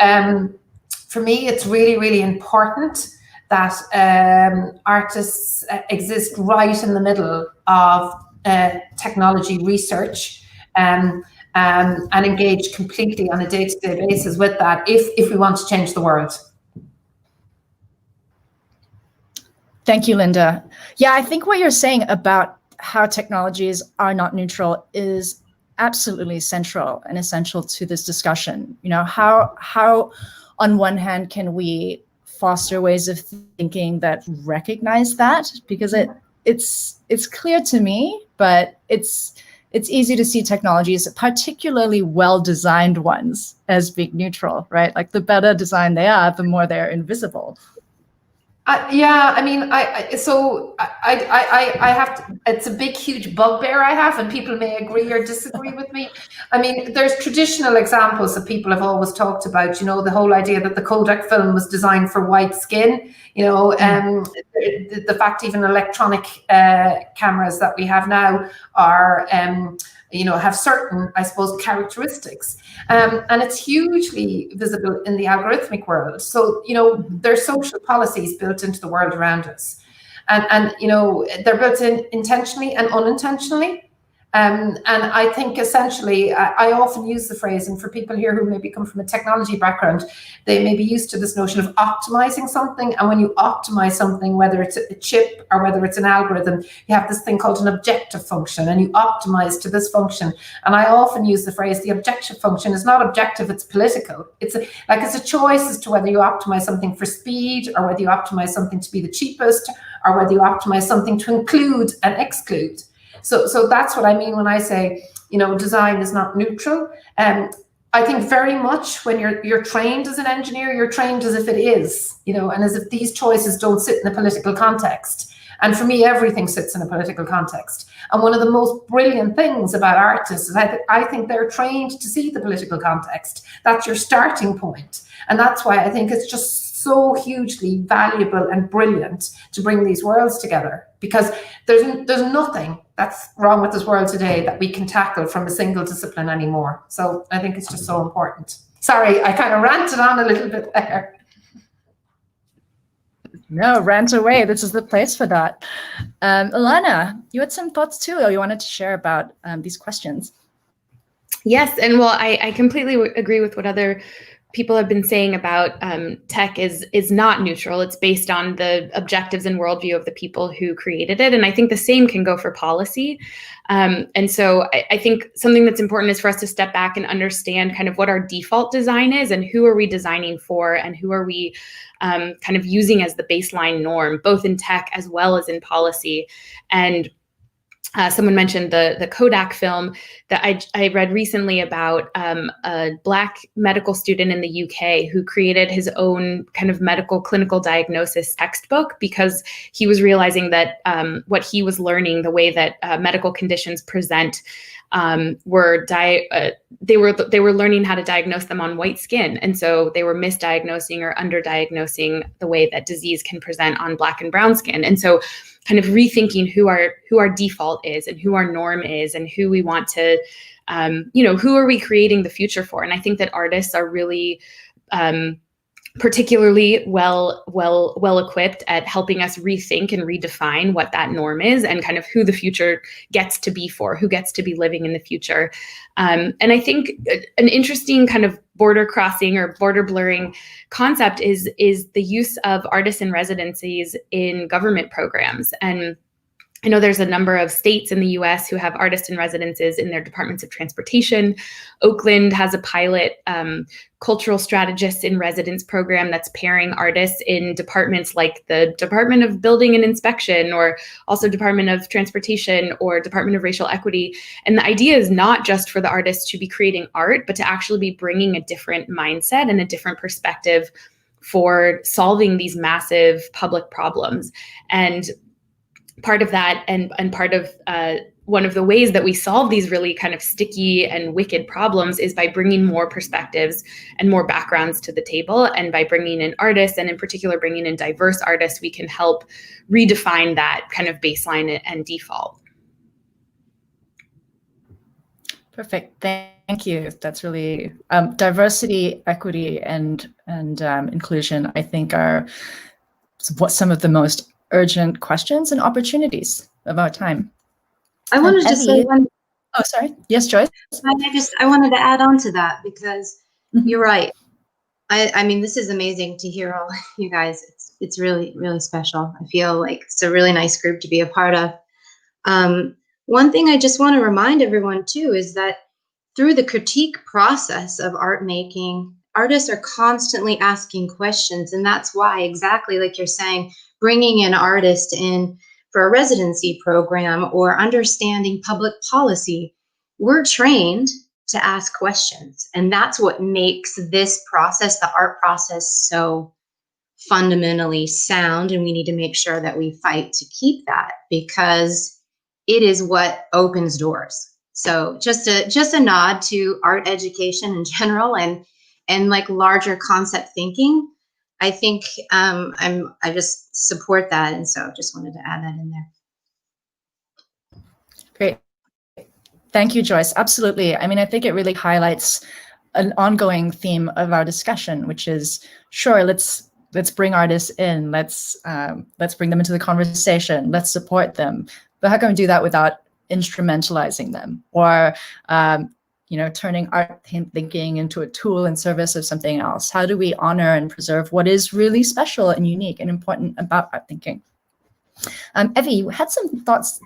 for me, it's really, really important that artists exist right in the middle of technology research and engage completely on a day-to-day basis with that if we want to change the world. Thank you, Linda. Yeah, I think what you're saying about how technologies are not neutral is absolutely central and essential to this discussion. You know, how on one hand can we foster ways of thinking that recognize that, because it's clear to me, but it's easy to see technologies, particularly well-designed ones, as being neutral, right? Like the better designed they are, the more they're invisible. Yeah, I mean, I have to, it's a big, huge bugbear I have, and people may agree or disagree with me. I mean, there's traditional examples that people have always talked about, you know, the whole idea that the Kodak film was designed for white skin, you know, the fact even electronic cameras that we have now are have certain, I suppose, characteristics. And it's hugely visible in the algorithmic world. So, there's social policies built into the world around us. And they're built in intentionally and unintentionally. And I think essentially, I often use the phrase, and for people here who maybe come from a technology background, they may be used to this notion of optimizing something. And when you optimize something, whether it's a chip or whether it's an algorithm, you have this thing called an objective function, and you optimize to this function. And I often use the phrase, the objective function is not objective, it's political. It's a choice as to whether you optimize something for speed, or whether you optimize something to be the cheapest, or whether you optimize something to include and exclude. So that's what I mean when I say, design is not neutral. I think very much when you're trained as an engineer, you're trained as if it is, and as if these choices don't sit in a political context. And for me, everything sits in a political context. And one of the most brilliant things about artists is I think they're trained to see the political context. That's your starting point. And that's why I think it's just so hugely valuable and brilliant to bring these worlds together, because there's nothing that's wrong with this world today that we can tackle from a single discipline anymore. So I think it's just so important. Sorry, I kind of ranted on a little bit there. No, rant away. This is the place for that. Ilana, you had some thoughts too, or you wanted to share about these questions. Yes, and well, I completely agree with what other people have been saying about tech is not neutral. It's based on the objectives and worldview of the people who created it. And I think the same can go for policy. And so I think something that's important is for us to step back and understand kind of what our default design is and who are we designing for and who are we kind of using as the baseline norm, both in tech as well as in policy. And someone mentioned the Kodak film that I read recently about a Black medical student in the UK who created his own kind of medical clinical diagnosis textbook because he was realizing that what he was learning, the way that medical conditions present, they were learning how to diagnose them on white skin. And so they were misdiagnosing or underdiagnosing the way that disease can present on Black and brown skin. And so kind of rethinking who our default is and who our norm is and who we want to, who are we creating the future for? And I think that artists are really particularly well equipped at helping us rethink and redefine what that norm is and kind of who the future gets to be for, who gets to be living in the future. And I think an interesting kind of border crossing or border blurring concept is the use of artists in residencies in government programs. And I know there's a number of states in the US who have artists in residences in their departments of transportation. Oakland has a pilot cultural strategists in residence program that's pairing artists in departments like the Department of Building and Inspection, or also Department of Transportation or Department of Racial Equity. And the idea is not just for the artists to be creating art, but to actually be bringing a different mindset and a different perspective for solving these massive public problems. And part of that and part of one of the ways that we solve these really kind of sticky and wicked problems is by bringing more perspectives and more backgrounds to the table. And by bringing in artists, and in particular bringing in diverse artists, we can help redefine that kind of baseline and default. Perfect. Thank you. That's really diversity, equity, and inclusion, I think, are some of the most urgent questions and opportunities of our time. I wanted to say one. Oh, sorry. Yes, Joyce. I wanted to add on to that because you're right. I mean, this is amazing to hear all you guys. It's really, really special. I feel like it's a really nice group to be a part of. One thing I just want to remind everyone too is that through the critique process of art making, artists are constantly asking questions. And that's why, exactly like you're saying, bringing an artist in for a residency program or understanding public policy, we're trained to ask questions. And that's what makes this process, the art process, so fundamentally sound. And we need to make sure that we fight to keep that, because it is what opens doors. So just a nod to art education in general and like larger concept thinking. I think I just support that, and so just wanted to add that in there. Great. Thank you, Joyce. Absolutely. I mean, I think it really highlights an ongoing theme of our discussion, which is, sure, let's bring artists in, let's bring them into the conversation, let's support them. But how can we do that without instrumentalizing them, or turning art thinking into a tool in service of something else? How do we honor and preserve what is really special and unique and important about art thinking? Evie, you had some thoughts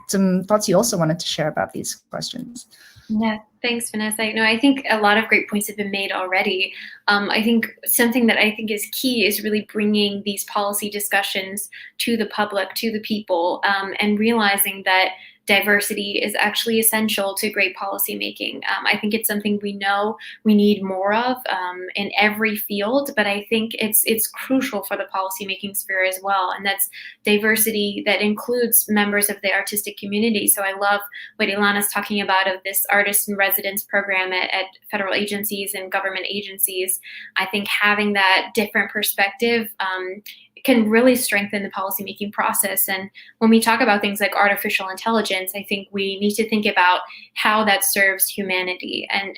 you also wanted to share about these questions. Yeah, thanks, Vanessa. No, I think a lot of great points have been made already. I think something that I think is key is really bringing these policy discussions to the public, to the people, and realizing that diversity is actually essential to great policy making. I think it's something we know we need more of in every field, but I think it's crucial for the policymaking sphere as well. And that's diversity that includes members of the artistic community. So I love what Ilana's talking about of this artist in residence program at federal agencies and government agencies. I think having that different perspective can really strengthen the policymaking process. And when we talk about things like artificial intelligence, I think we need to think about how that serves humanity and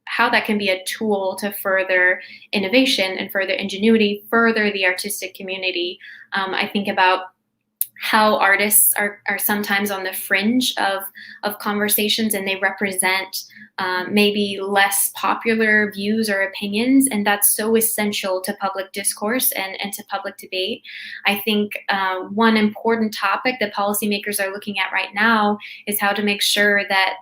how that can be a tool to further innovation and further ingenuity, further the artistic community. I think about how artists are sometimes on the fringe of conversations, and they represent maybe less popular views or opinions, and that's so essential to public discourse and to public debate. I think one important topic that policymakers are looking at right now is how to make sure that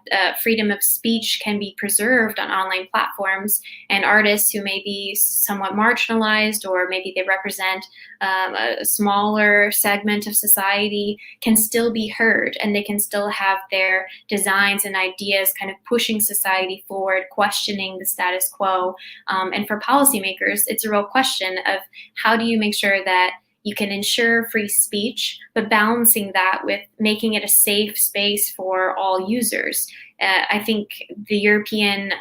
freedom of speech can be preserved on online platforms, and artists who may be somewhat marginalized, or maybe they represent a smaller segment of society, can still be heard, and they can still have their designs and ideas kind of pushing society forward, questioning the status quo. And for policymakers, it's a real question of how do you make sure that you can ensure free speech, but balancing that with making it a safe space for all users. I think the European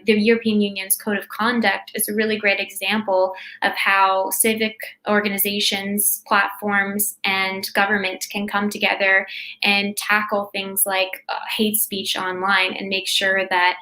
Union's Code of Conduct is a really great example of how civic organizations, platforms, and government can come together and tackle things like hate speech online and make sure that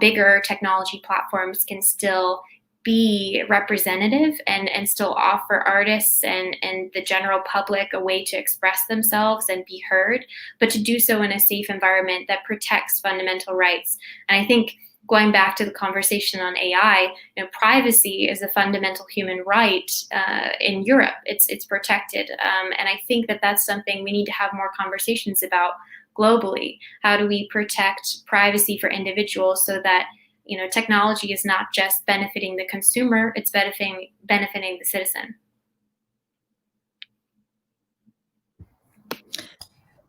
bigger technology platforms can still be representative and still offer artists and the general public a way to express themselves and be heard, but to do so in a safe environment that protects fundamental rights. And I think going back to the conversation on AI, privacy is a fundamental human right in Europe. It's protected. And I think that that's something we need to have more conversations about globally. How do we protect privacy for individuals so that technology is not just benefiting the consumer, it's benefiting the citizen.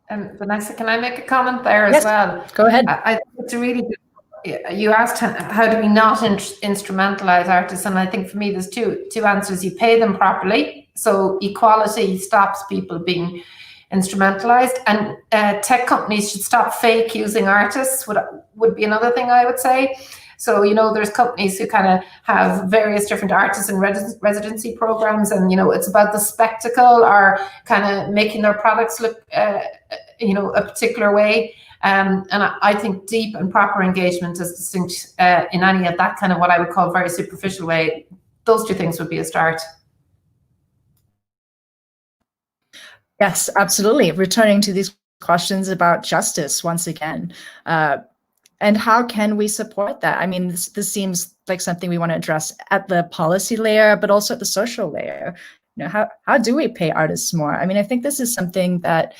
Vanessa, can I make a comment there Yes, as well? Go ahead. I think it's a really good, you asked how do we not instrumentalize artists, and I think for me there's two answers. You pay them properly, so equality stops people being instrumentalized, and tech companies should stop fake using artists would be another thing I would say. So, there's companies who kind of have various different artists and residency programs, and, it's about the spectacle or kind of making their products look, a particular way. And I think deep and proper engagement is distinct in any of that kind of what I would call very superficial way. Those two things would be a start. Yes, absolutely. Returning to these questions about justice once again. And how can we support that? I mean, this seems like something we want to address at the policy layer, but also at the social layer. How do we pay artists more? I mean, I think this is something that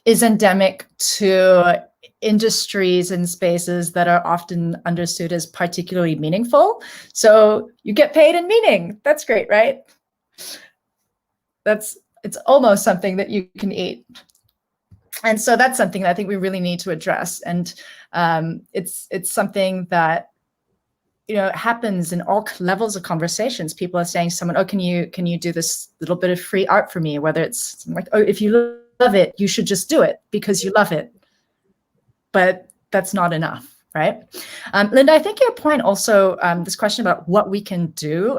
is endemic to industries and spaces that are often understood as particularly meaningful. So you get paid in meaning. That's great, right? It's almost something that you can eat. And so that's something that I think we really need to address. And it's something that happens in all levels of conversations. People are saying to someone, "Oh, can you do this little bit of free art for me?" Whether it's like, "Oh, if you love it, you should just do it because you love it." But that's not enough, right? Linda, I think your point also, this question about what we can do,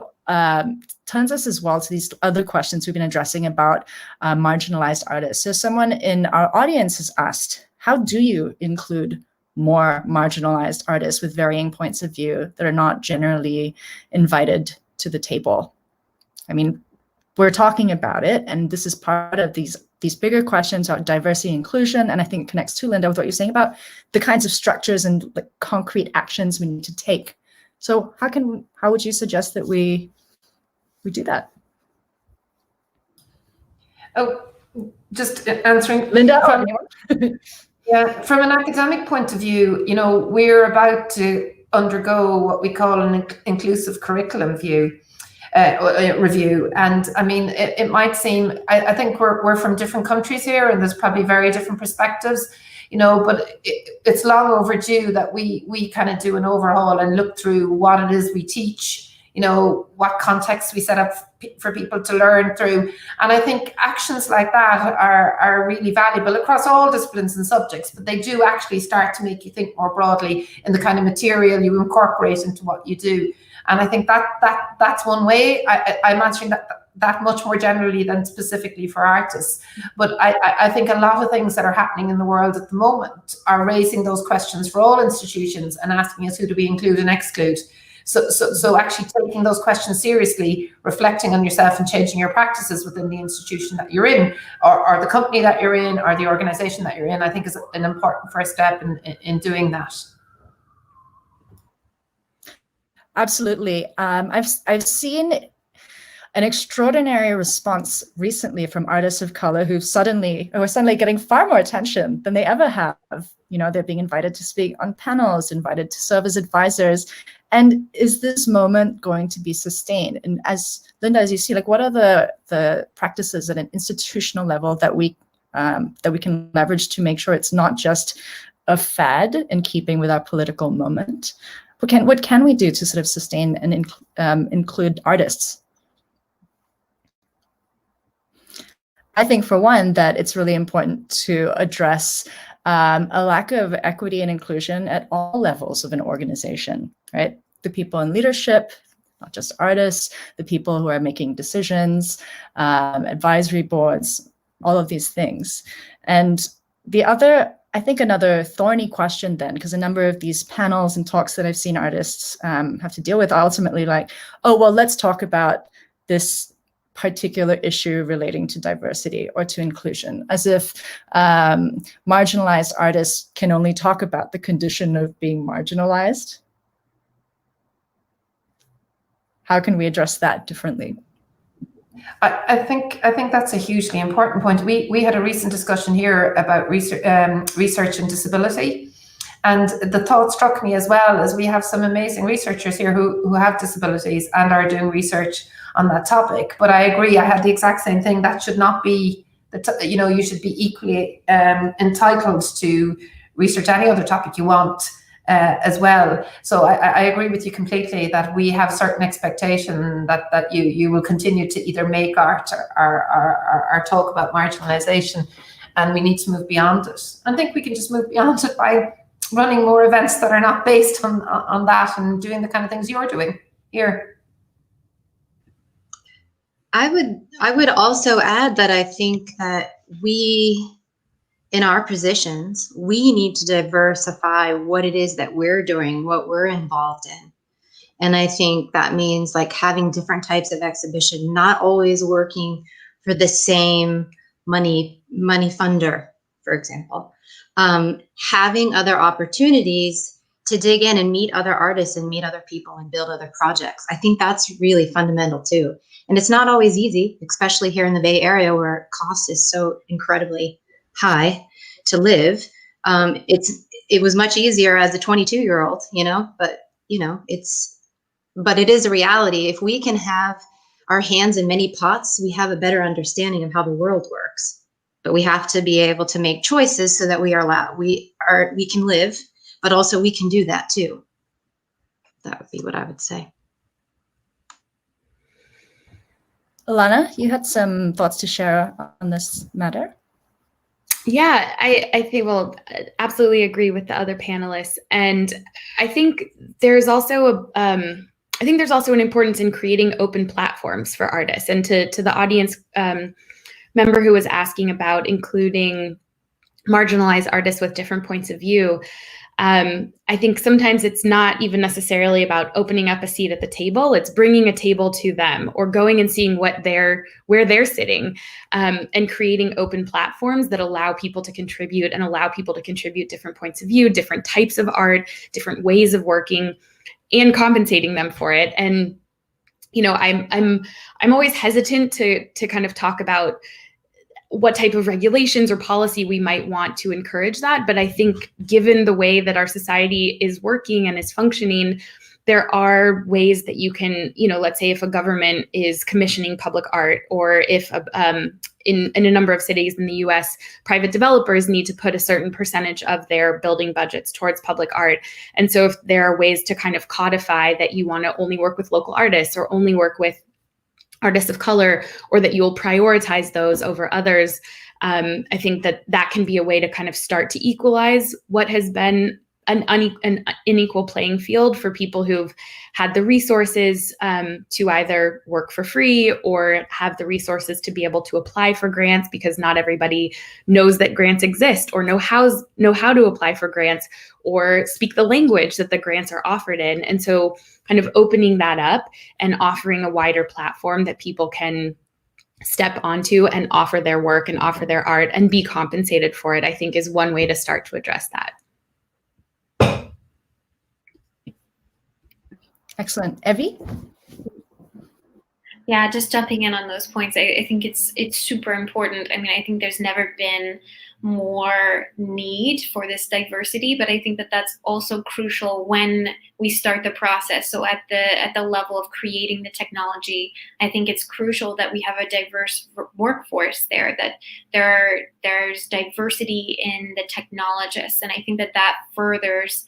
turns us as well to these other questions we've been addressing about marginalized artists. So someone in our audience has asked, how do you include more marginalized artists with varying points of view that are not generally invited to the table? I mean, we're talking about it, and this is part of these bigger questions about diversity and inclusion, and I think it connects to, Linda, with what you're saying about the kinds of structures and like concrete actions we need to take. So how would you suggest that we do that? Oh, just answering, Linda. Yeah, from an academic point of view, you know, we're about to undergo what we call an inclusive curriculum review. And I mean, it might seem, I think we're from different countries here, and there's probably very different perspectives, you know, but it's long overdue that we kind of do an overhaul and look through what it is we teach, you know, what context we set up for people to learn through. And I think actions like that are really valuable across all disciplines and subjects, but they do actually start to make you think more broadly in the kind of material you incorporate into what you do. And I think that's one way. I'm answering that much more generally than specifically for artists. But I think a lot of things that are happening in the world at the moment are raising those questions for all institutions and asking us, who do we include and exclude? So actually taking those questions seriously, reflecting on yourself and changing your practices within the institution that you're in, or the company that you're in, or the organization that you're in, I think is an important first step in doing that. Absolutely. I've seen an extraordinary response recently from artists of color who are suddenly getting far more attention than they ever have. You know, they're being invited to speak on panels, invited to serve as advisors. And is this moment going to be sustained? And as Linda, as you see, like, what are the practices at an institutional level that we can leverage to make sure it's not just a fad in keeping with our political moment? What can we do to sort of sustain and include artists? I think, for one, that it's really important to address a lack of equity and inclusion at all levels of an organization, right? The people in leadership, not just artists, the people who are making decisions, advisory boards, all of these things. And the other, I think another thorny question then, because a number of these panels and talks that I've seen artists have to deal with are ultimately like, oh, well, let's talk about this particular issue relating to diversity or to inclusion, as if marginalized artists can only talk about the condition of being marginalized. How can we address that differently? I think that's a hugely important point. We had a recent discussion here about research and disability, and the thought struck me as well, as we have some amazing researchers here who have disabilities and are doing research on that topic. But I agree, I had the exact same thing. That should not be, you know, you should be equally entitled to research any other topic you want as well. So I agree with you completely that we have certain expectation that you will continue to either make art or talk about marginalization, and we need to move beyond it. I think we can just move beyond it by running more events that are not based on that, and doing the kind of things you're doing here. I would also add that I think that we, in our positions, we need to diversify what it is that we're doing, what we're involved in. And I think that means like having different types of exhibition, not always working for the same money funder, for example. Having other opportunities to dig in and meet other artists and meet other people and build other projects. I think that's really fundamental too. And it's not always easy, especially here in the Bay Area where cost is so incredibly high to live. It was much easier as a 22-year-old, you know, but it is a reality. If we can have our hands in many pots, we have a better understanding of how the world works. But we have to be able to make choices so that we can live, but also we can do that too. That would be what I would say. Alana, you had some thoughts to share on this matter? Yeah, I think, well, absolutely agree with the other panelists. And I think there's also an importance in creating open platforms for artists. And to the audience member who was asking about including marginalized artists with different points of view. I think sometimes it's not even necessarily about opening up a seat at the table. It's bringing a table to them, or going and seeing where they're sitting, and creating open platforms that allow people to contribute, and allow people to contribute different points of view, different types of art, different ways of working, and compensating them for it. And I'm always hesitant to kind of talk about what type of regulations or policy we might want to encourage that. But I think given the way that our society is working and is functioning, there are ways that you can, let's say if a government is commissioning public art, or if in a number of cities in the US, private developers need to put a certain percentage of their building budgets towards public art. And so if there are ways to kind of codify that you want to only work with local artists, or only work with artists of color, or that you'll prioritize those over others, I think that can be a way to kind of start to equalize what has been an unequal playing field for people who've had the resources to either work for free, or have the resources to be able to apply for grants, because not everybody knows that grants exist, or know how to apply for grants, or speak the language that the grants are offered in. And so kind of opening that up and offering a wider platform that people can step onto and offer their work and offer their art and be compensated for it, I think is one way to start to address that. Excellent. Evie? Yeah, just jumping in on those points, I think it's super important. I mean, I think there's never been more need for this diversity, but I think that that's also crucial when we start the process. So at the level of creating the technology, I think it's crucial that we have a diverse workforce there, that there's diversity in the technologists, and I think that furthers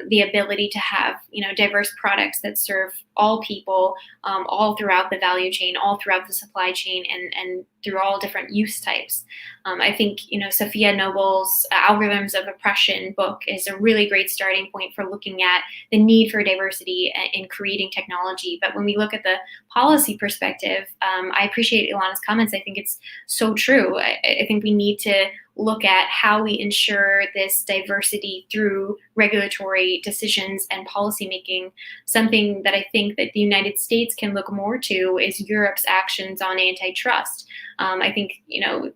the ability to have diverse products that serve all people, all throughout the value chain, all throughout the supply chain, and through all different use types. I think Sophia Noble's Algorithms of Oppression book is a really great starting point for looking at the need for diversity in creating technology. But when we look at the policy perspective, I appreciate Ilana's comments. I think it's so true. I think we need to look at how we ensure this diversity through regulatory decisions and policymaking. Something that I think that the United States can look more to is Europe's actions on antitrust. I think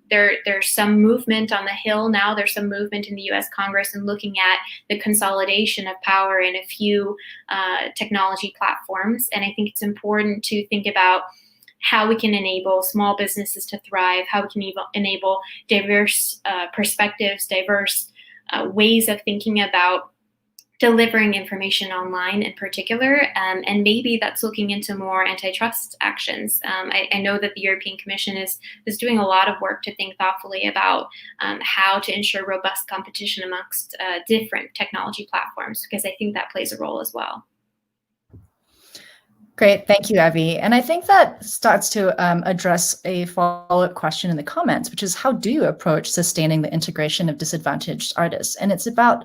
there's some movement on the Hill now. There's some movement in the U.S. Congress in looking at the consolidation of power in a few technology platforms, and I think it's important to think about how we can enable small businesses to thrive, how we can enable diverse perspectives, diverse ways of thinking about delivering information online in particular, and maybe that's looking into more antitrust actions. I know that the European Commission is doing a lot of work to think thoughtfully about how to ensure robust competition amongst different technology platforms, because I think that plays a role as well. Great, thank you, Evie. And I think that starts to address a follow-up question in the comments, which is how do you approach sustaining the integration of disadvantaged artists? And it's about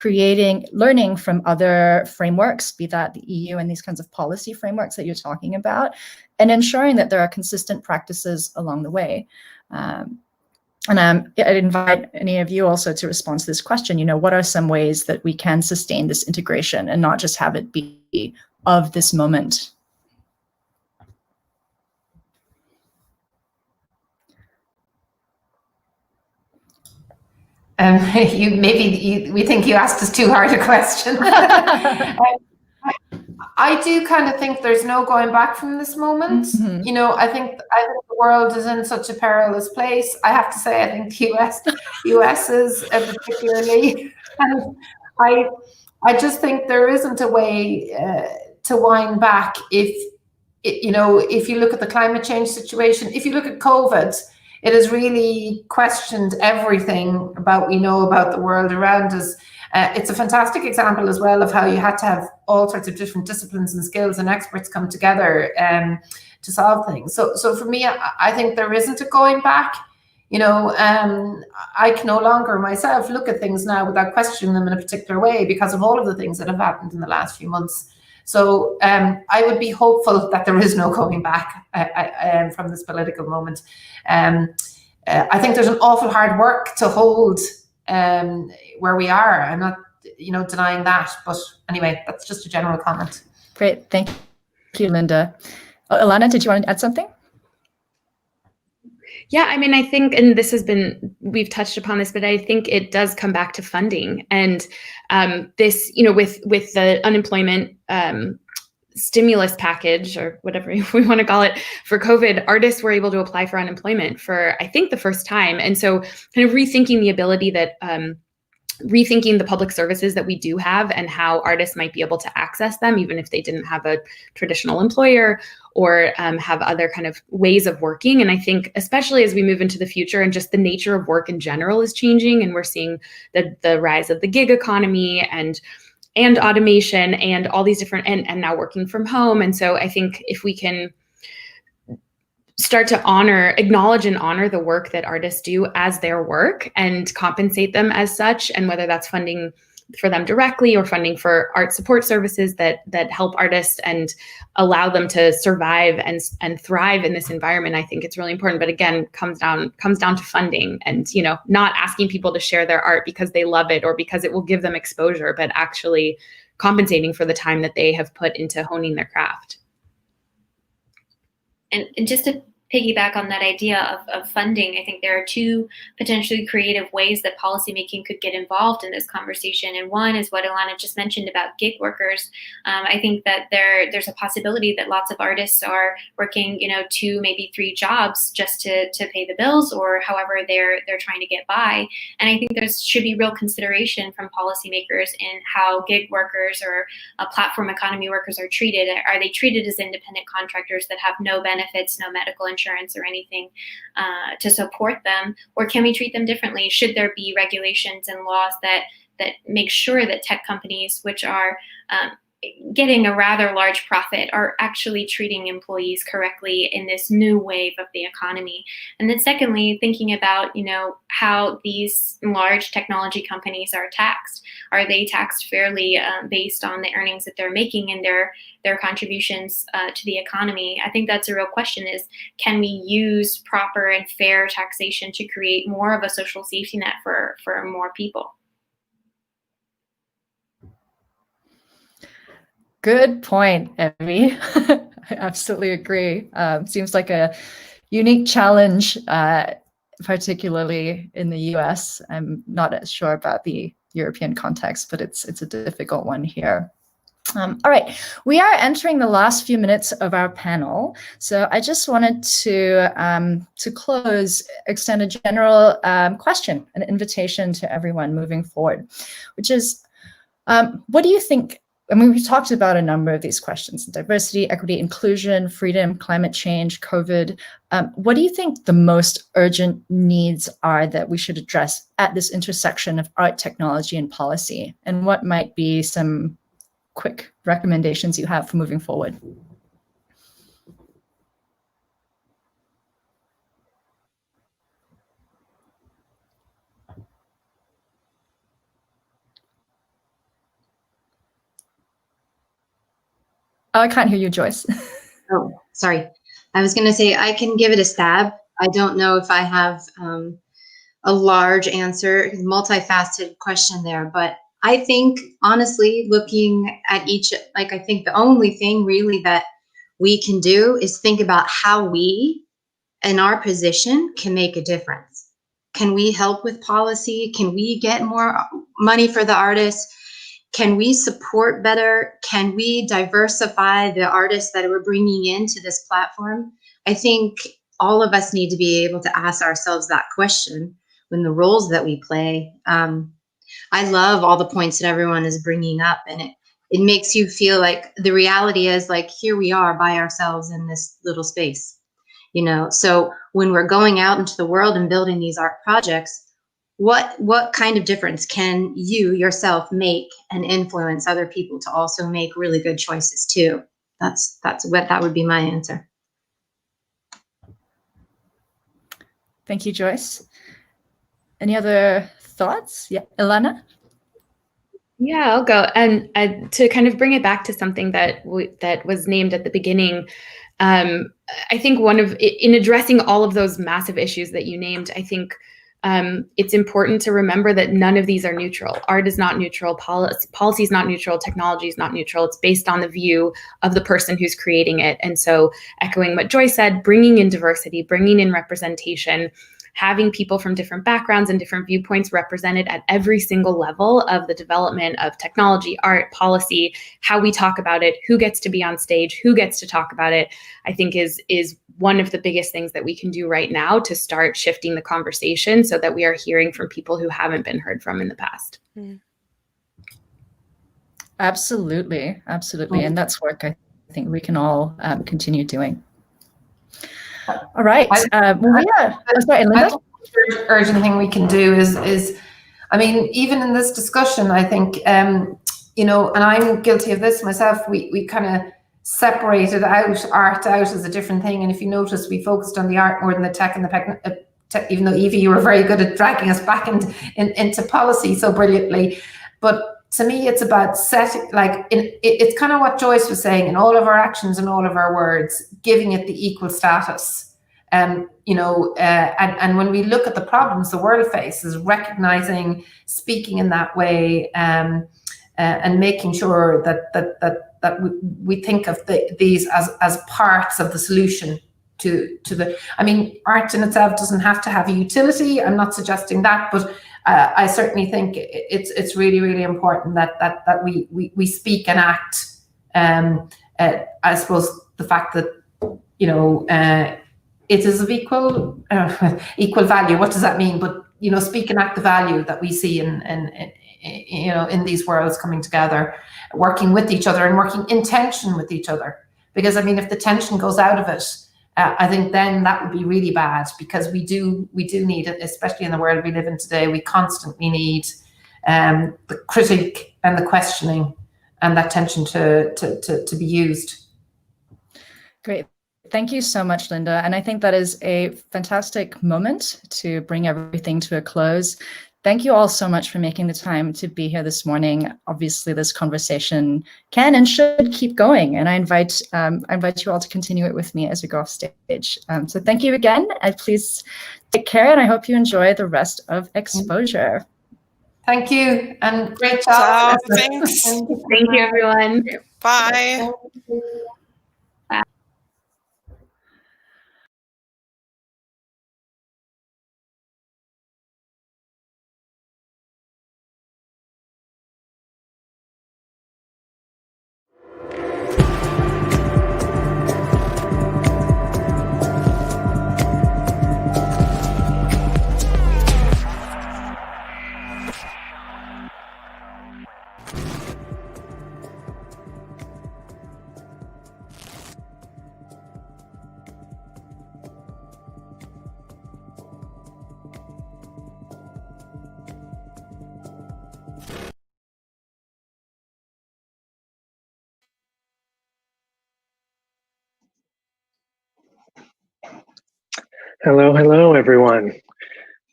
learning from other frameworks, be that the EU and these kinds of policy frameworks that you're talking about, and ensuring that there are consistent practices along the way. And I'd invite any of you also to respond to this question. What are some ways that we can sustain this integration and not just have it be of this moment? We think you asked us too hard a question. I do kind of think there's no going back from this moment. Mm-hmm. I think the world is in such a perilous place. I have to say, I think the US is particularly. And I just think there isn't a way to wind back. If you look at the climate change situation, if you look at COVID, it has really questioned everything about the world around us. It's a fantastic example as well of how you had to have all sorts of different disciplines and skills and experts come together to solve things. So for me, I think there isn't a going back. I can no longer myself look at things now without questioning them in a particular way because of all of the things that have happened in the last few months. So I would be hopeful that there is no going back from this political moment. I think there's an awful hard work to hold where we are. I'm not, denying that. But anyway, that's just a general comment. Great. Thank you, Linda. Ilana, did you want to add something? Yeah, I mean, I think, and we've touched upon this, but I think it does come back to funding. And this, with the unemployment stimulus package, or whatever we want to call it, for COVID, artists were able to apply for unemployment for, I think, the first time. And so kind of rethinking the ability that, rethinking the public services that we do have and how artists might be able to access them, even if they didn't have a traditional employer or have other kind of ways of working. And I think especially as we move into the future and just the nature of work in general is changing, and we're seeing the rise of the gig economy and automation and all these different, and now working from home. And so I think if we can start to acknowledge and honor the work that artists do as their work and compensate them as such, and whether that's funding for them directly or funding for art support services that help artists and allow them to survive and thrive in this environment, I think it's really important. But again, comes down to funding and, not asking people to share their art because they love it or because it will give them exposure, but actually compensating for the time that they have put into honing their craft. And just to piggyback on that idea of funding, I think there are two potentially creative ways that policymaking could get involved in this conversation. And one is what Ilana just mentioned about gig workers. I think that there's a possibility that lots of artists are working, 2, maybe 3 jobs just to pay the bills or however they're trying to get by. And I think there should be real consideration from policymakers in how gig workers or platform economy workers are treated. Are they treated as independent contractors that have no benefits, no medical insurance or anything to support them, or can we treat them differently? Should there be regulations and laws that make sure that tech companies, which are getting a rather large profit, are actually treating employees correctly in this new wave of the economy? And then secondly, thinking about, how these large technology companies are taxed. Are they taxed fairly based on the earnings that they're making and their contributions to the economy? I think that's a real question, is can we use proper and fair taxation to create more of a social safety net for more people? Good point, Emmy. I absolutely agree. Seems like a unique challenge, particularly in the US. I'm not as sure about the European context, but it's a difficult one here. All right, we are entering the last few minutes of our panel. So I just wanted to close, extend a general question, an invitation to everyone moving forward, which is, what do you think? I mean, we've talked about a number of these questions: diversity, equity, inclusion, freedom, climate change, COVID. What do you think the most urgent needs are that we should address at this intersection of art, technology, and policy? And what might be some quick recommendations you have for moving forward? Oh, I can't hear you, Joyce. Oh, sorry. I was going to say I can give it a stab. I don't know if I have a large answer, multifaceted question there, but I think honestly, looking at each, I think the only thing really that we can do is think about how we, in our position, can make a difference. Can we help with policy? Can we get more money for the artists? Can we support better? Can we diversify the artists that we're bringing into this platform? I think all of us need to be able to ask ourselves that question when the roles that we play. I love all the points that everyone is bringing up, and it makes you feel like the reality is like, here we are by ourselves in this little space, So when we're going out into the world and building these art projects, what kind of difference can you yourself make and influence other people to also make really good choices too? That would be my answer. Thank you, Joyce. Any other thoughts? Yeah, Ilana? Yeah, I'll go. And to kind of bring it back to something that was named at the beginning, I think in addressing all of those massive issues that you named, I think it's important to remember that none of these are neutral. Art is not neutral, policy is not neutral, technology is not neutral. It's based on the view of the person who's creating it. And so, echoing what Joy said, bringing in diversity, bringing in representation, having people from different backgrounds and different viewpoints represented at every single level of the development of technology, art, policy, how we talk about it, who gets to be on stage, who gets to talk about it, I think is one of the biggest things that we can do right now to start shifting the conversation so that we are hearing from people who haven't been heard from in the past. Absolutely, absolutely. And that's work I think we can all continue doing. All right. Sorry, Linda? The urgent thing we can do is, I mean, even in this discussion, I think, you know, and I'm guilty of this myself, we kind of separated art out as a different thing. And if you notice, we focused on the art more than the tech and the even though Evie, you were very good at dragging us back into policy so brilliantly. But to me, it's about setting, like, it's kind of what Joyce was saying, in all of our actions and all of our words, giving it the equal status. You know, and when we look at the problems the world faces, recognizing, speaking in that way, and making sure that we think of these as parts of the solution to the. I mean, art in itself doesn't have to have a utility. I'm not suggesting that, but I certainly think it's really, really important that we speak and act. I suppose the fact that, you know, it is of equal value. What does that mean? But, you know, speak and act the value that we see in you know, in these worlds coming together, working with each other and working in tension with each other. Because I mean, if the tension goes out of it, I think then that would be really bad, because we do need it, especially in the world we live in today. We constantly need the critique and the questioning and that tension to be used. Great. Thank you so much, Linda. And I think that is a fantastic moment to bring everything to a close. Thank you all so much for making the time to be here this morning. Obviously, this conversation can and should keep going, and I invite you all to continue it with me as we go off stage. So thank you again, and please take care, and I hope you enjoy the rest of exposure. Thank you, and great job. Thanks. Thank you, everyone. Bye. Hello, everyone.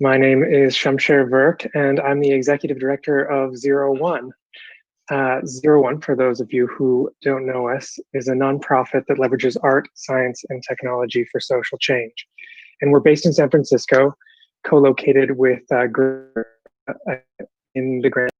My name is Shamsher Verk, and I'm the executive director of 01. 01, for those of you who don't know us, is a nonprofit that leverages art, science, and technology for social change. And we're based in San Francisco, co-located with in the Grand.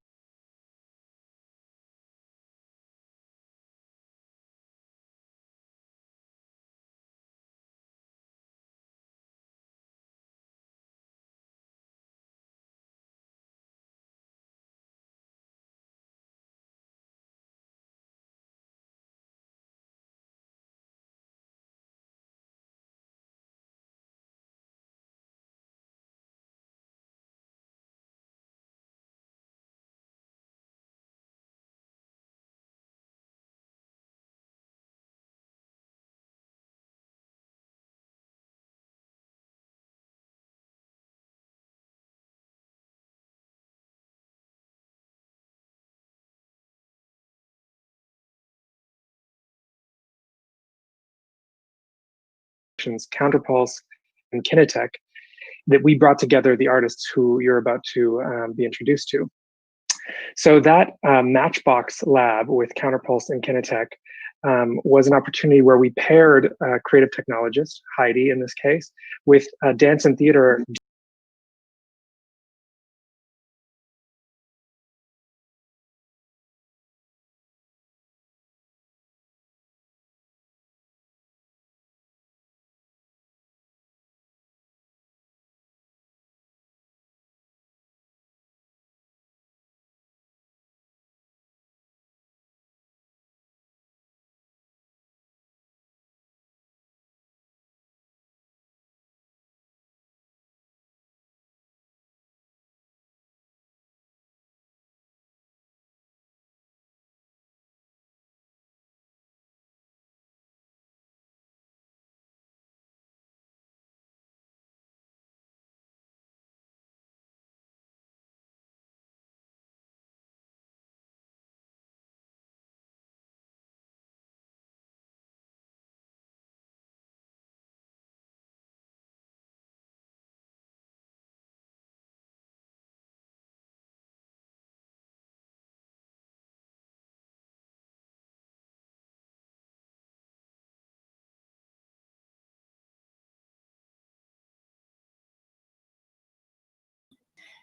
Counterpulse and Kinetech, that we brought together the artists who you're about to be introduced to. So that Matchbox lab with Counterpulse and Kinetech was an opportunity where we paired a creative technologist, Heidi in this case, with dance and theater.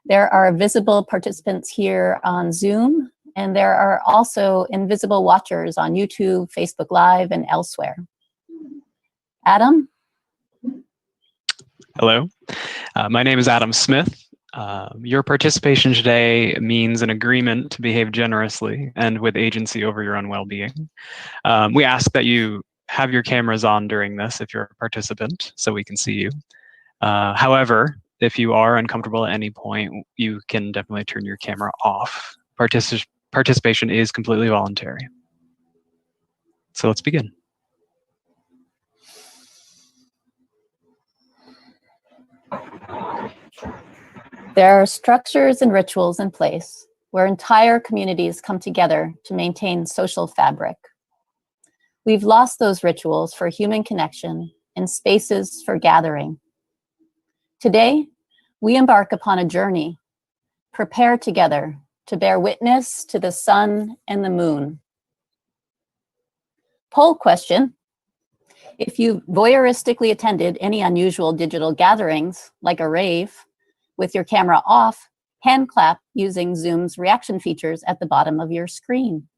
There are visible participants here on Zoom, and there are also invisible watchers on YouTube, Facebook Live, and elsewhere. Adam? Hello, my name is Adam Smith. Your participation today means an agreement to behave generously and with agency over your own well-being. We ask that you have your cameras on during this if you're a participant, so we can see you. However, if you are uncomfortable at any point, you can definitely turn your camera off. Participation is completely voluntary. So let's begin. There are structures and rituals in place where entire communities come together to maintain social fabric. We've lost those rituals for human connection and spaces for gathering. Today, we embark upon a journey, prepare together to bear witness to the sun and the moon. Poll question: if you voyeuristically attended any unusual digital gatherings, like a rave, with your camera off, hand clap using Zoom's reaction features at the bottom of your screen.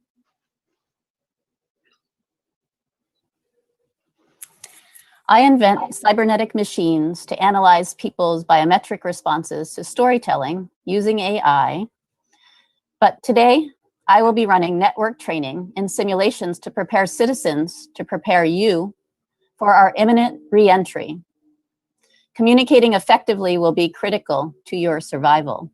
I invent cybernetic machines to analyze people's biometric responses to storytelling using AI. But today, I will be running network training and simulations to prepare citizens to prepare you for our imminent re-entry. Communicating effectively will be critical to your survival.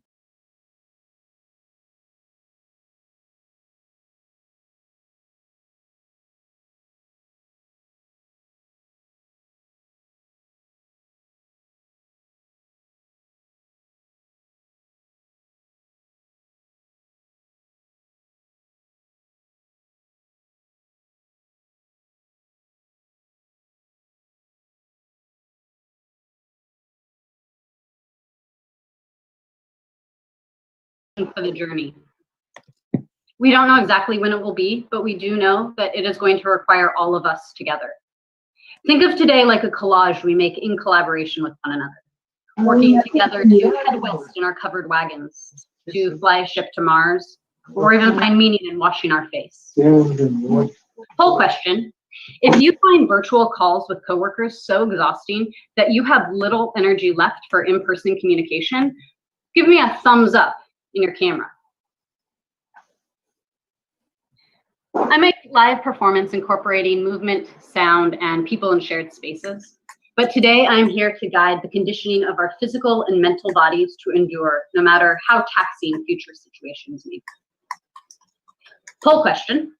For the journey. We don't know exactly when it will be, but we do know that it is going to require all of us together. Think of today like a collage we make in collaboration with one another, working together to head west in our covered wagons, to fly a ship to Mars, or even find meaning in washing our face. Poll question: if you find virtual calls with coworkers so exhausting that you have little energy left for in-person communication, give me a thumbs up in your camera. I make live performance incorporating movement, sound, and people in shared spaces. But today I'm here to guide the conditioning of our physical and mental bodies to endure, no matter how taxing future situations may be. Poll question: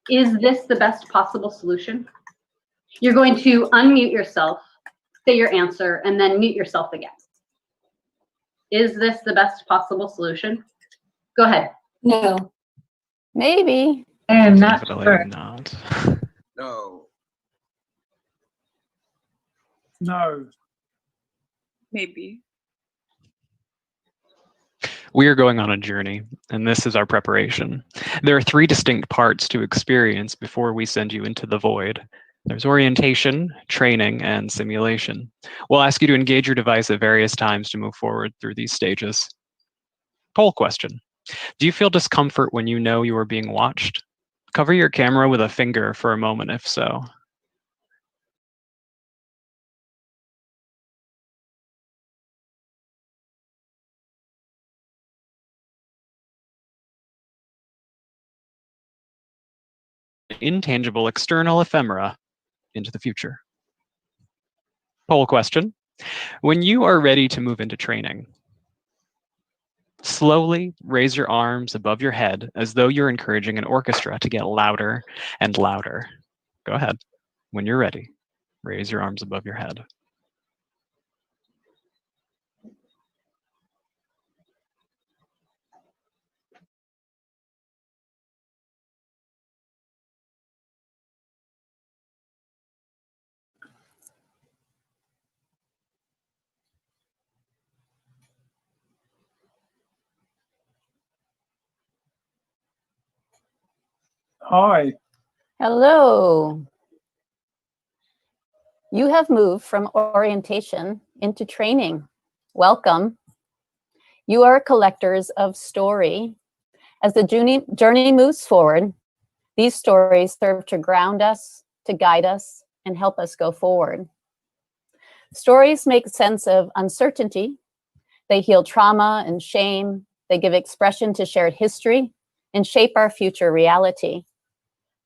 is this the best possible solution? You're going to unmute yourself, say your answer, and then mute yourself again. Is this the best possible solution? Go ahead. No. Maybe. I am not sure. Not. No. No. Maybe. We are going on a journey, and this is our preparation. There are 3 distinct parts to experience before we send you into the void. There's orientation, training, and simulation. We'll ask you to engage your device at various times to move forward through these stages. Poll question. Do you feel discomfort when you know you are being watched? Cover your camera with a finger for a moment if so. Intangible external ephemera into the future. Poll question. When you are ready to move into training, slowly raise your arms above your head as though you're encouraging an orchestra to get louder and louder. Go ahead. When you're ready, raise your arms above your head. Hi. Hello. You have moved from orientation into training. Welcome. You are collectors of story. As the journey moves forward, these stories serve to ground us, to guide us, and help us go forward. Stories make sense of uncertainty. They heal trauma and shame. They give expression to shared history and shape our future reality.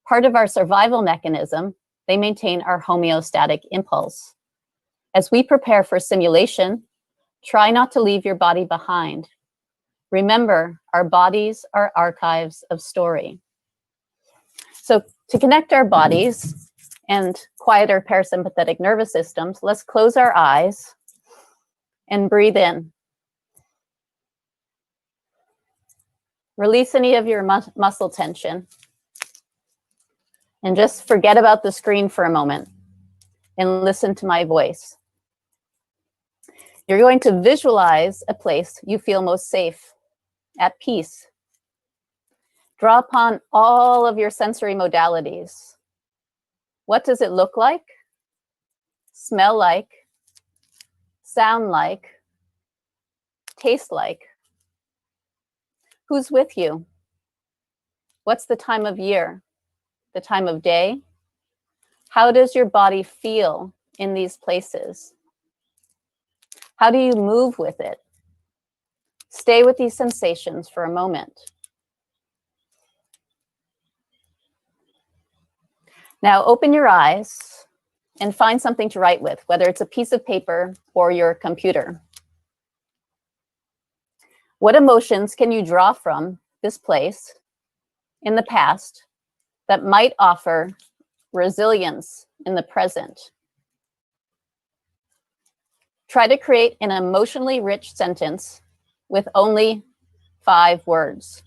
Part of our survival mechanism, they maintain our homeostatic impulse. As we prepare for simulation, try not to leave your body behind. Remember, our bodies are archives of story. So to connect our bodies and quiet our parasympathetic nervous systems, let's close our eyes and breathe in. Release any of your muscle tension. And just forget about the screen for a moment and listen to my voice. You're going to visualize a place you feel most safe, at peace. Draw upon all of your sensory modalities. What does it look like? Smell like? Sound like? Taste like? Who's with you? What's the time of year? The time of day? How does your body feel in these places? How do you move with it? Stay with these sensations for a moment. Now open your eyes and find something to write with, whether it's a piece of paper or your computer. What emotions can you draw from this place in the past that might offer resilience in the present? Try to create an emotionally rich sentence with only 5 words.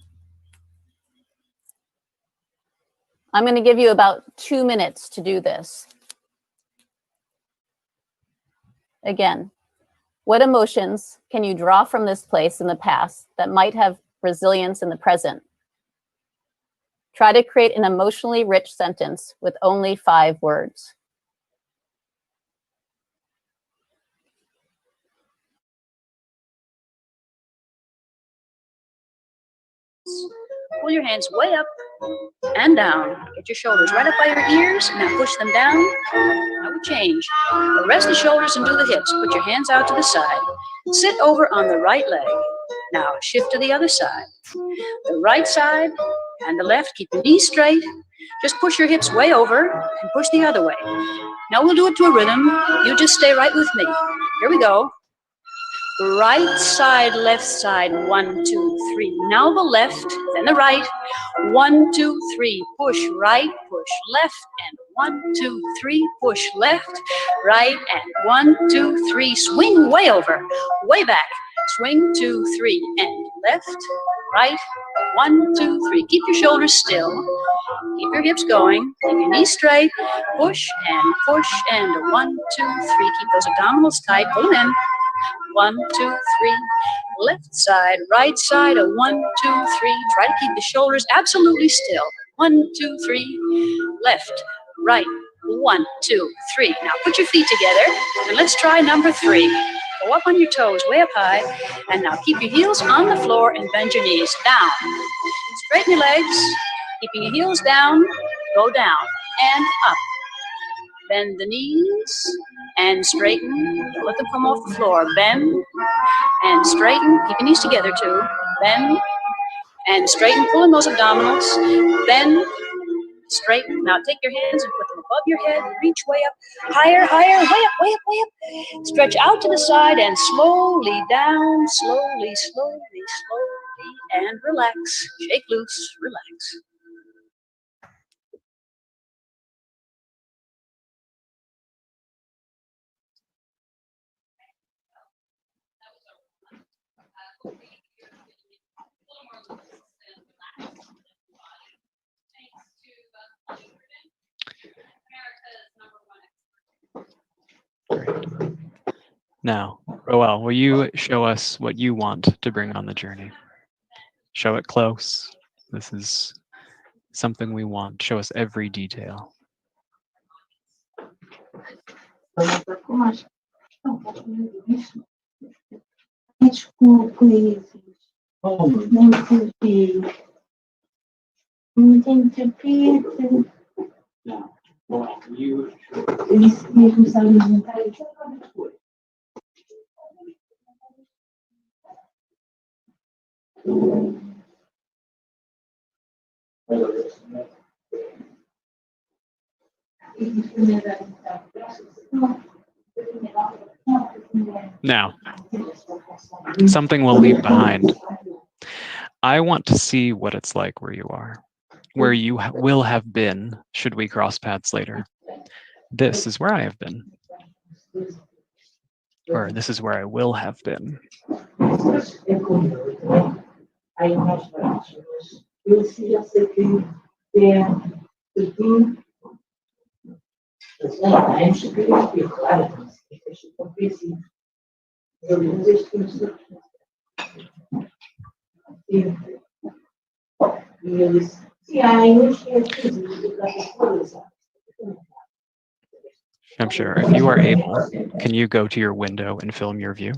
I'm going to give you about 2 minutes to do this. Again, what emotions can you draw from this place in the past that might have resilience in the present? Try to create an emotionally rich sentence with only 5 words. Pull your hands way up and down. Get your shoulders right up by your ears. Now push them down. Now we change. Rest the shoulders and do the hips. Put your hands out to the side. Sit over on the right leg. Now shift to the other side. The right side and the left. Keep your knees straight. Just push your hips way over and push the other way. Now we'll do it to a rhythm. You just stay right with me. Here we go. Right side, left side, 1, 2, 3. Now the left, then the right. 1, 2, 3. Push right, push left, and 1, 2, 3. Push left, right, and 1, 2, 3. Swing way over, way back. Swing 2, 3, and left, right. 1, 2, 3. Keep your shoulders still. Keep your hips going. Keep your knees straight. Push and 1, 2, 3. Keep those abdominals tight. Pull them in. 1, 2, 3. left side, right side, a 1, 2, 3. Try to keep the shoulders absolutely still. 1, 2, 3, left, right, 1, 2, 3. Now put your feet together and let's try number 3. Go up on your toes, way up high, and now keep your heels on the floor and bend your knees down. Straighten your legs, keeping your heels down, go down and up. Bend the knees and straighten. Don't let them come off the floor. Bend and straighten. Keep your knees together too. Bend and straighten, pulling those abdominals. Bend, straighten. Now take your hands and put them above your head. Reach way up, higher, higher, way up, way up, way up. Stretch out to the side and slowly down, slowly, slowly, slowly, and relax. Shake loose, relax. Great. Now, Roel, will you show us what you want to bring on the journey? Show it close. This is something we want. Show us every detail. Now, something we'll leave behind. I want to see what it's like where you are, where you will have been should we cross paths later. This is where I have been. Or this is where I will have been. I'm sure if you are able, can you go to your window and film your view?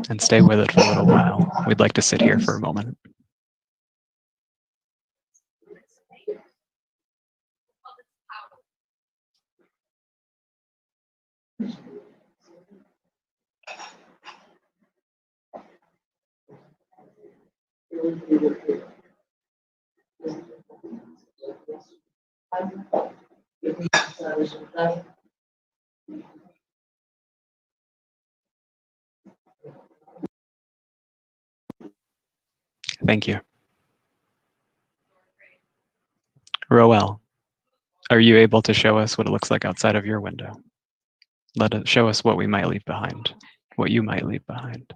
And stay with it for a little while. We'd like to sit here for a moment. Thank you. Roel, are you able to show us what it looks like outside of your window? Let it show us what we might leave behind, what you might leave behind.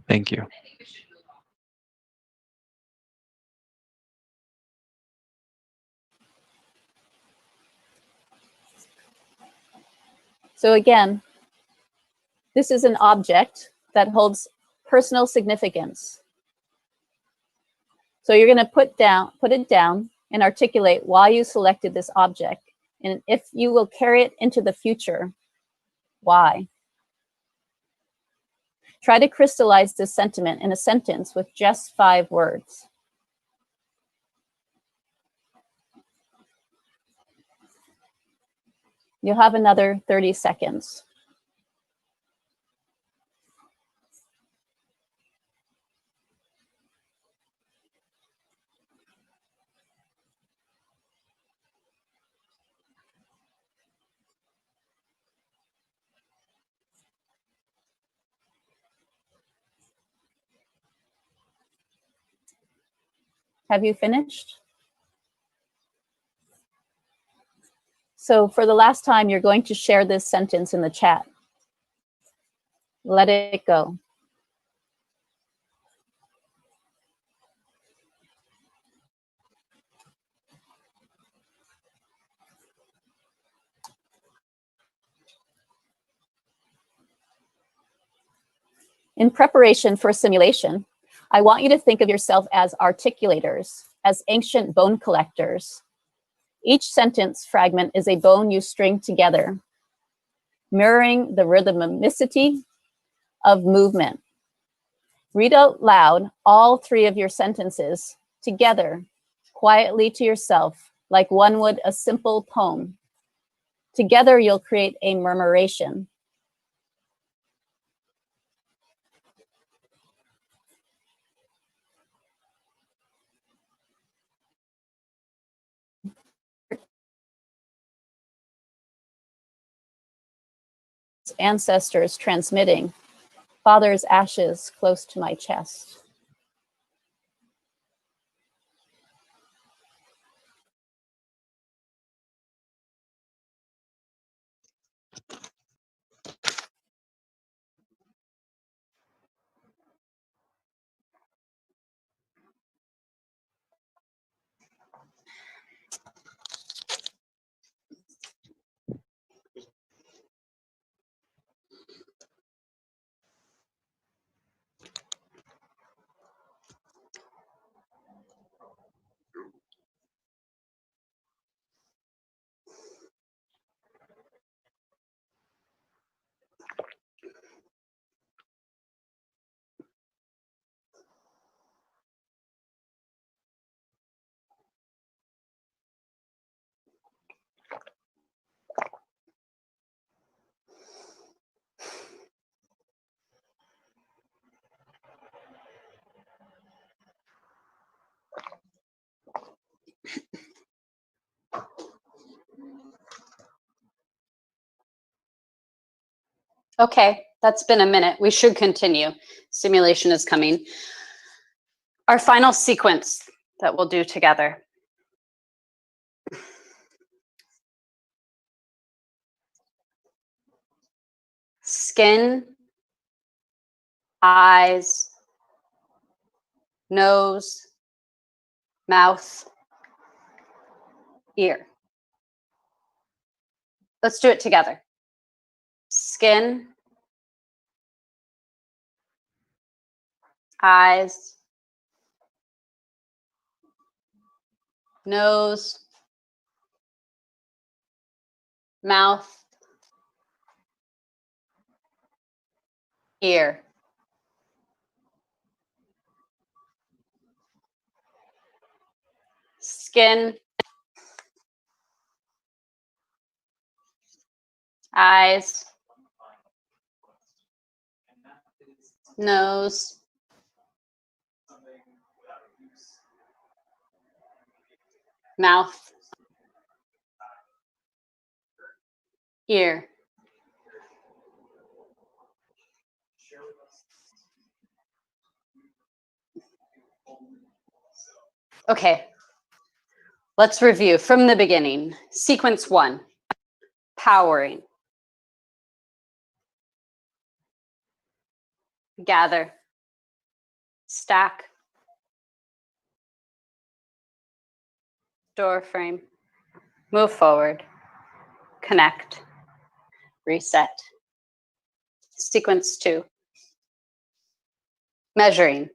Thank you. So again, this is an object that holds personal significance. So you're going to put it down and articulate why you selected this object. And if you will carry it into the future, why? Try to crystallize this sentiment in a sentence with just 5 words. You'll have another 30 seconds. Have you finished? So for the last time, you're going to share this sentence in the chat. Let it go. In preparation for a simulation, I want you to think of yourself as articulators, as ancient bone collectors. Each sentence fragment is a bone you string together, mirroring the rhythmicity of movement. Read out loud all 3 of your sentences together, quietly to yourself, like one would a simple poem. Together, you'll create a murmuration. Ancestors transmitting, father's ashes close to my chest. Okay, that's been a minute. We should continue. Simulation is coming. Our final sequence that we'll do together. Skin, eyes, nose, mouth, ear. Let's do it together. Skin, eyes, nose, mouth, ear. Skin, eyes, nose, mouth, ear. Okay, let's review from the beginning. Sequence 1, powering. Gather, stack, door frame, move forward, connect, reset. Sequence 2, measuring.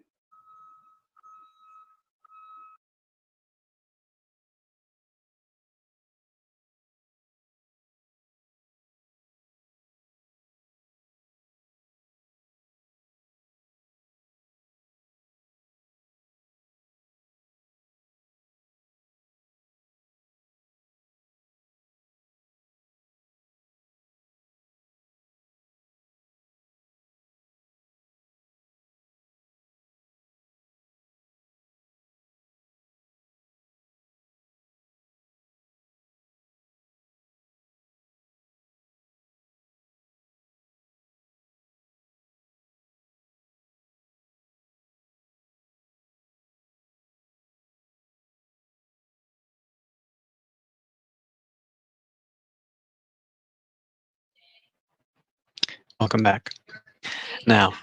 Welcome back. Now,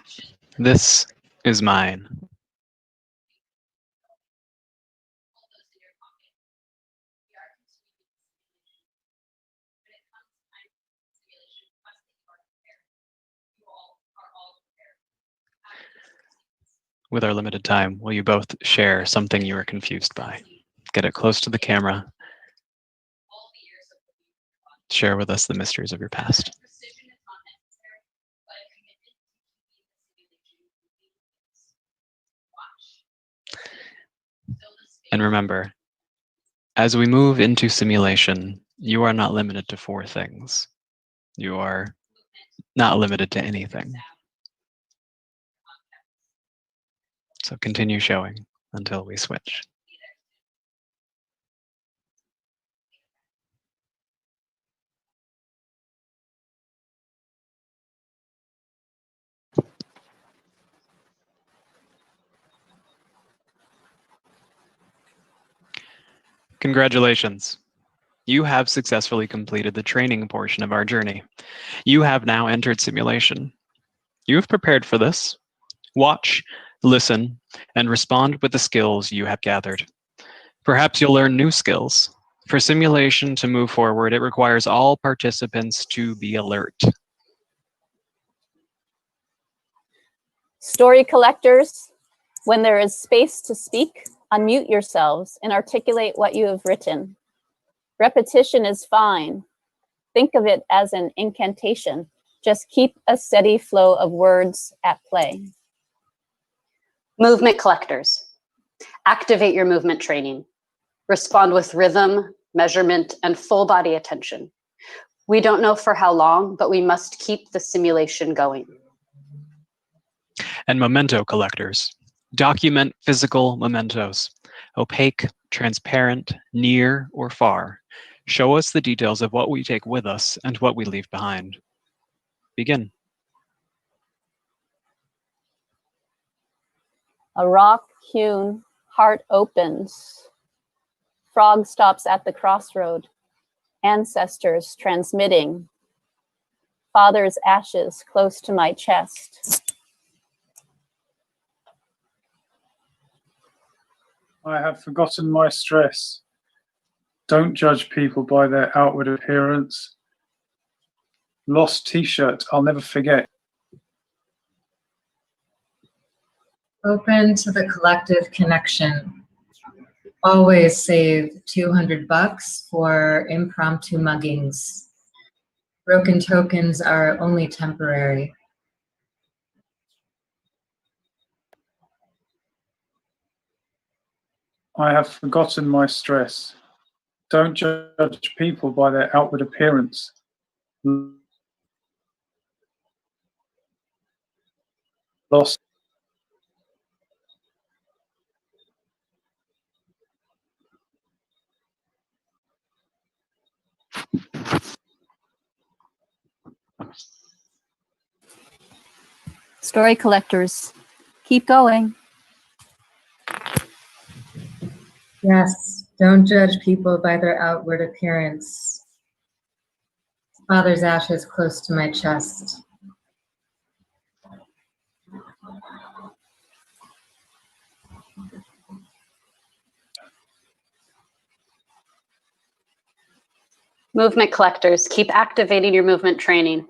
this is mine. With our limited time, will you both share something you were confused by? Get it close to the camera. Share with us the mysteries of your past. And remember, as we move into simulation, you are not limited to 4 things. You are not limited to anything. So continue showing until we switch. Congratulations. You have successfully completed the training portion of our journey. You have now entered simulation. You have prepared for this. Watch, listen, and respond with the skills you have gathered. Perhaps you'll learn new skills. For simulation to move forward, it requires all participants to be alert. Story collectors, when there is space to speak, unmute yourselves and articulate what you have written. Repetition is fine. Think of it as an incantation. Just keep a steady flow of words at play. Movement collectors, activate your movement training. Respond with rhythm, measurement, and full body attention. We don't know for how long, but we must keep the simulation going. And memento collectors, document physical mementos, opaque, transparent, near, or far. Show us the details of what we take with us and what we leave behind. Begin. A rock-hewn heart opens. Frog stops at the crossroad. Ancestors transmitting. Father's ashes close to my chest. I have forgotten my stress. Don't judge people by their outward appearance. Lost t-shirt, I'll never forget. Open to the collective connection. Always save $200 for impromptu muggings. Broken tokens are only temporary. I have forgotten my stress. Don't judge people by their outward appearance. Lost. Story collectors, keep going. Yes, don't judge people by their outward appearance. Father's ashes close to my chest. Movement collectors, keep activating your movement training.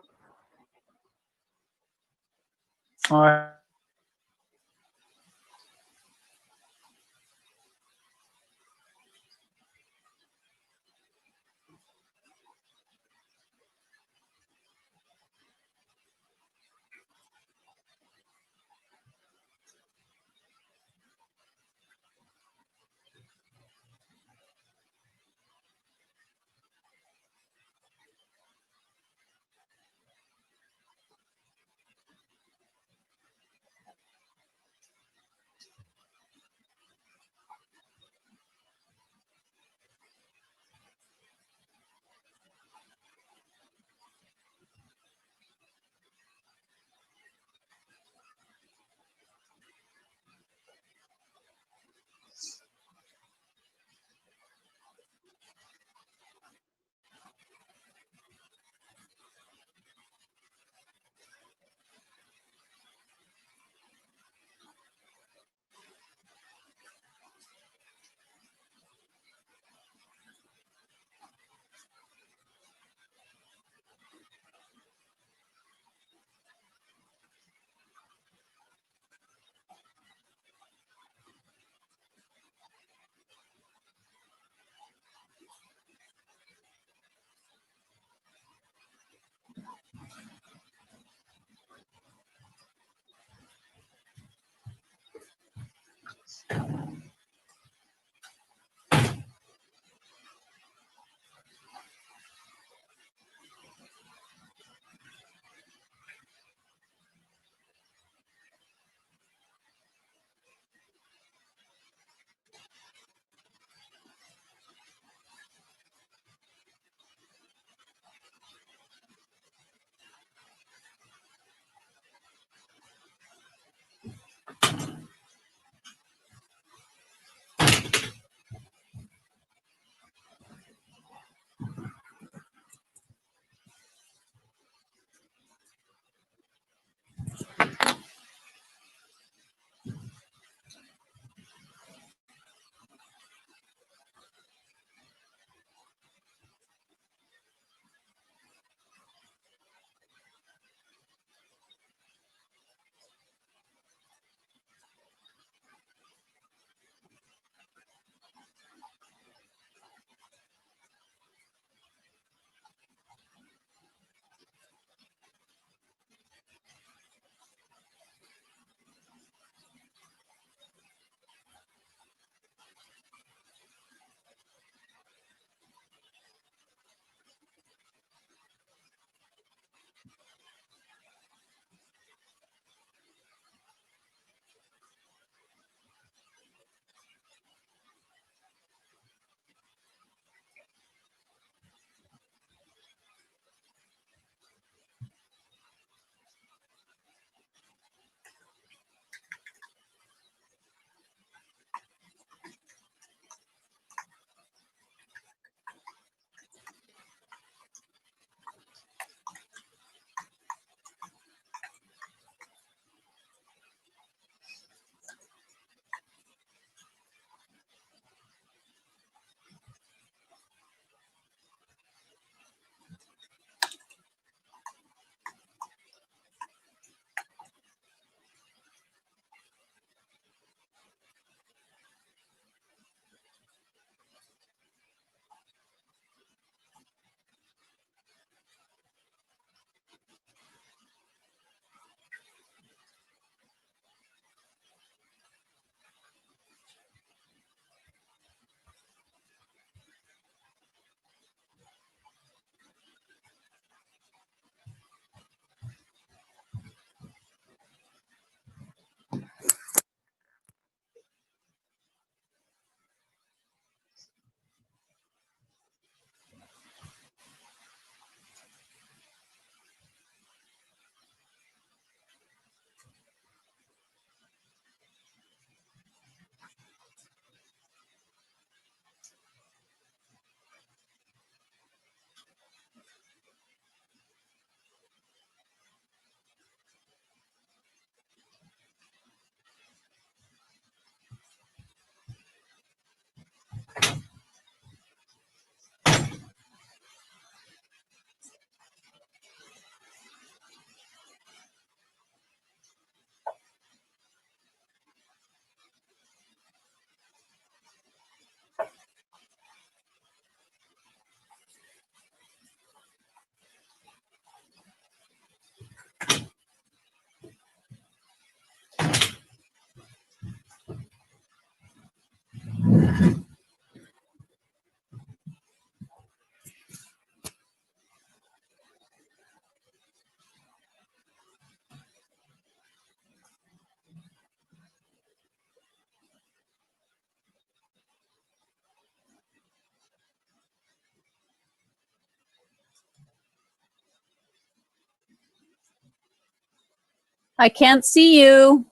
I can't see you,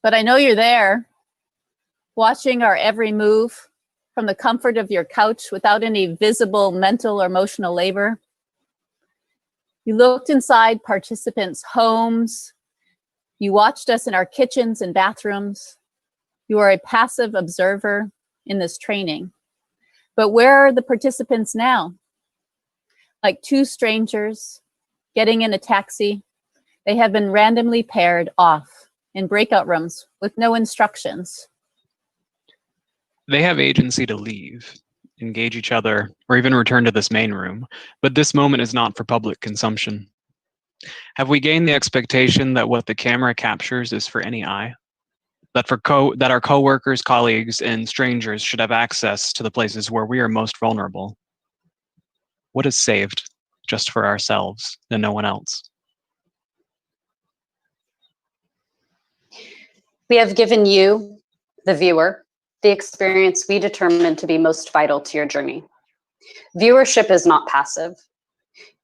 but I know you're there, watching our every move from the comfort of your couch without any visible mental or emotional labor. You looked inside participants' homes. You watched us in our kitchens and bathrooms. You are a passive observer in this training. But where are the participants now? Like two strangers getting in a taxi, they have been randomly paired off in breakout rooms with no instructions. They have agency to leave, engage each other, or even return to this main room, but this moment is not for public consumption. Have we gained the expectation that what the camera captures is for any eye? That our coworkers, colleagues, and strangers should have access to the places where we are most vulnerable? What is saved just for ourselves and no one else? We have given you, the viewer, the experience we determined to be most vital to your journey. Viewership is not passive.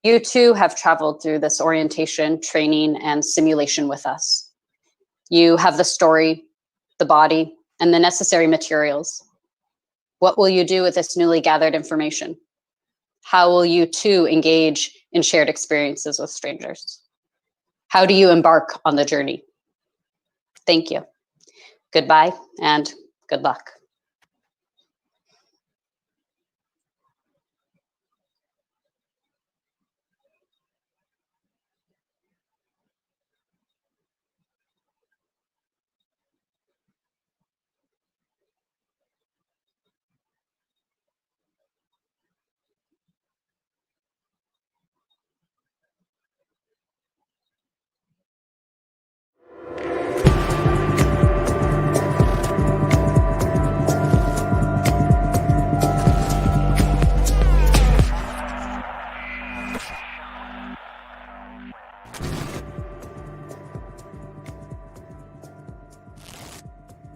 You too have traveled through this orientation, training, and simulation with us. You have the story, the body, and the necessary materials. What will you do with this newly gathered information? How will you too engage in shared experiences with strangers? How do you embark on the journey? Thank you. Goodbye and good luck.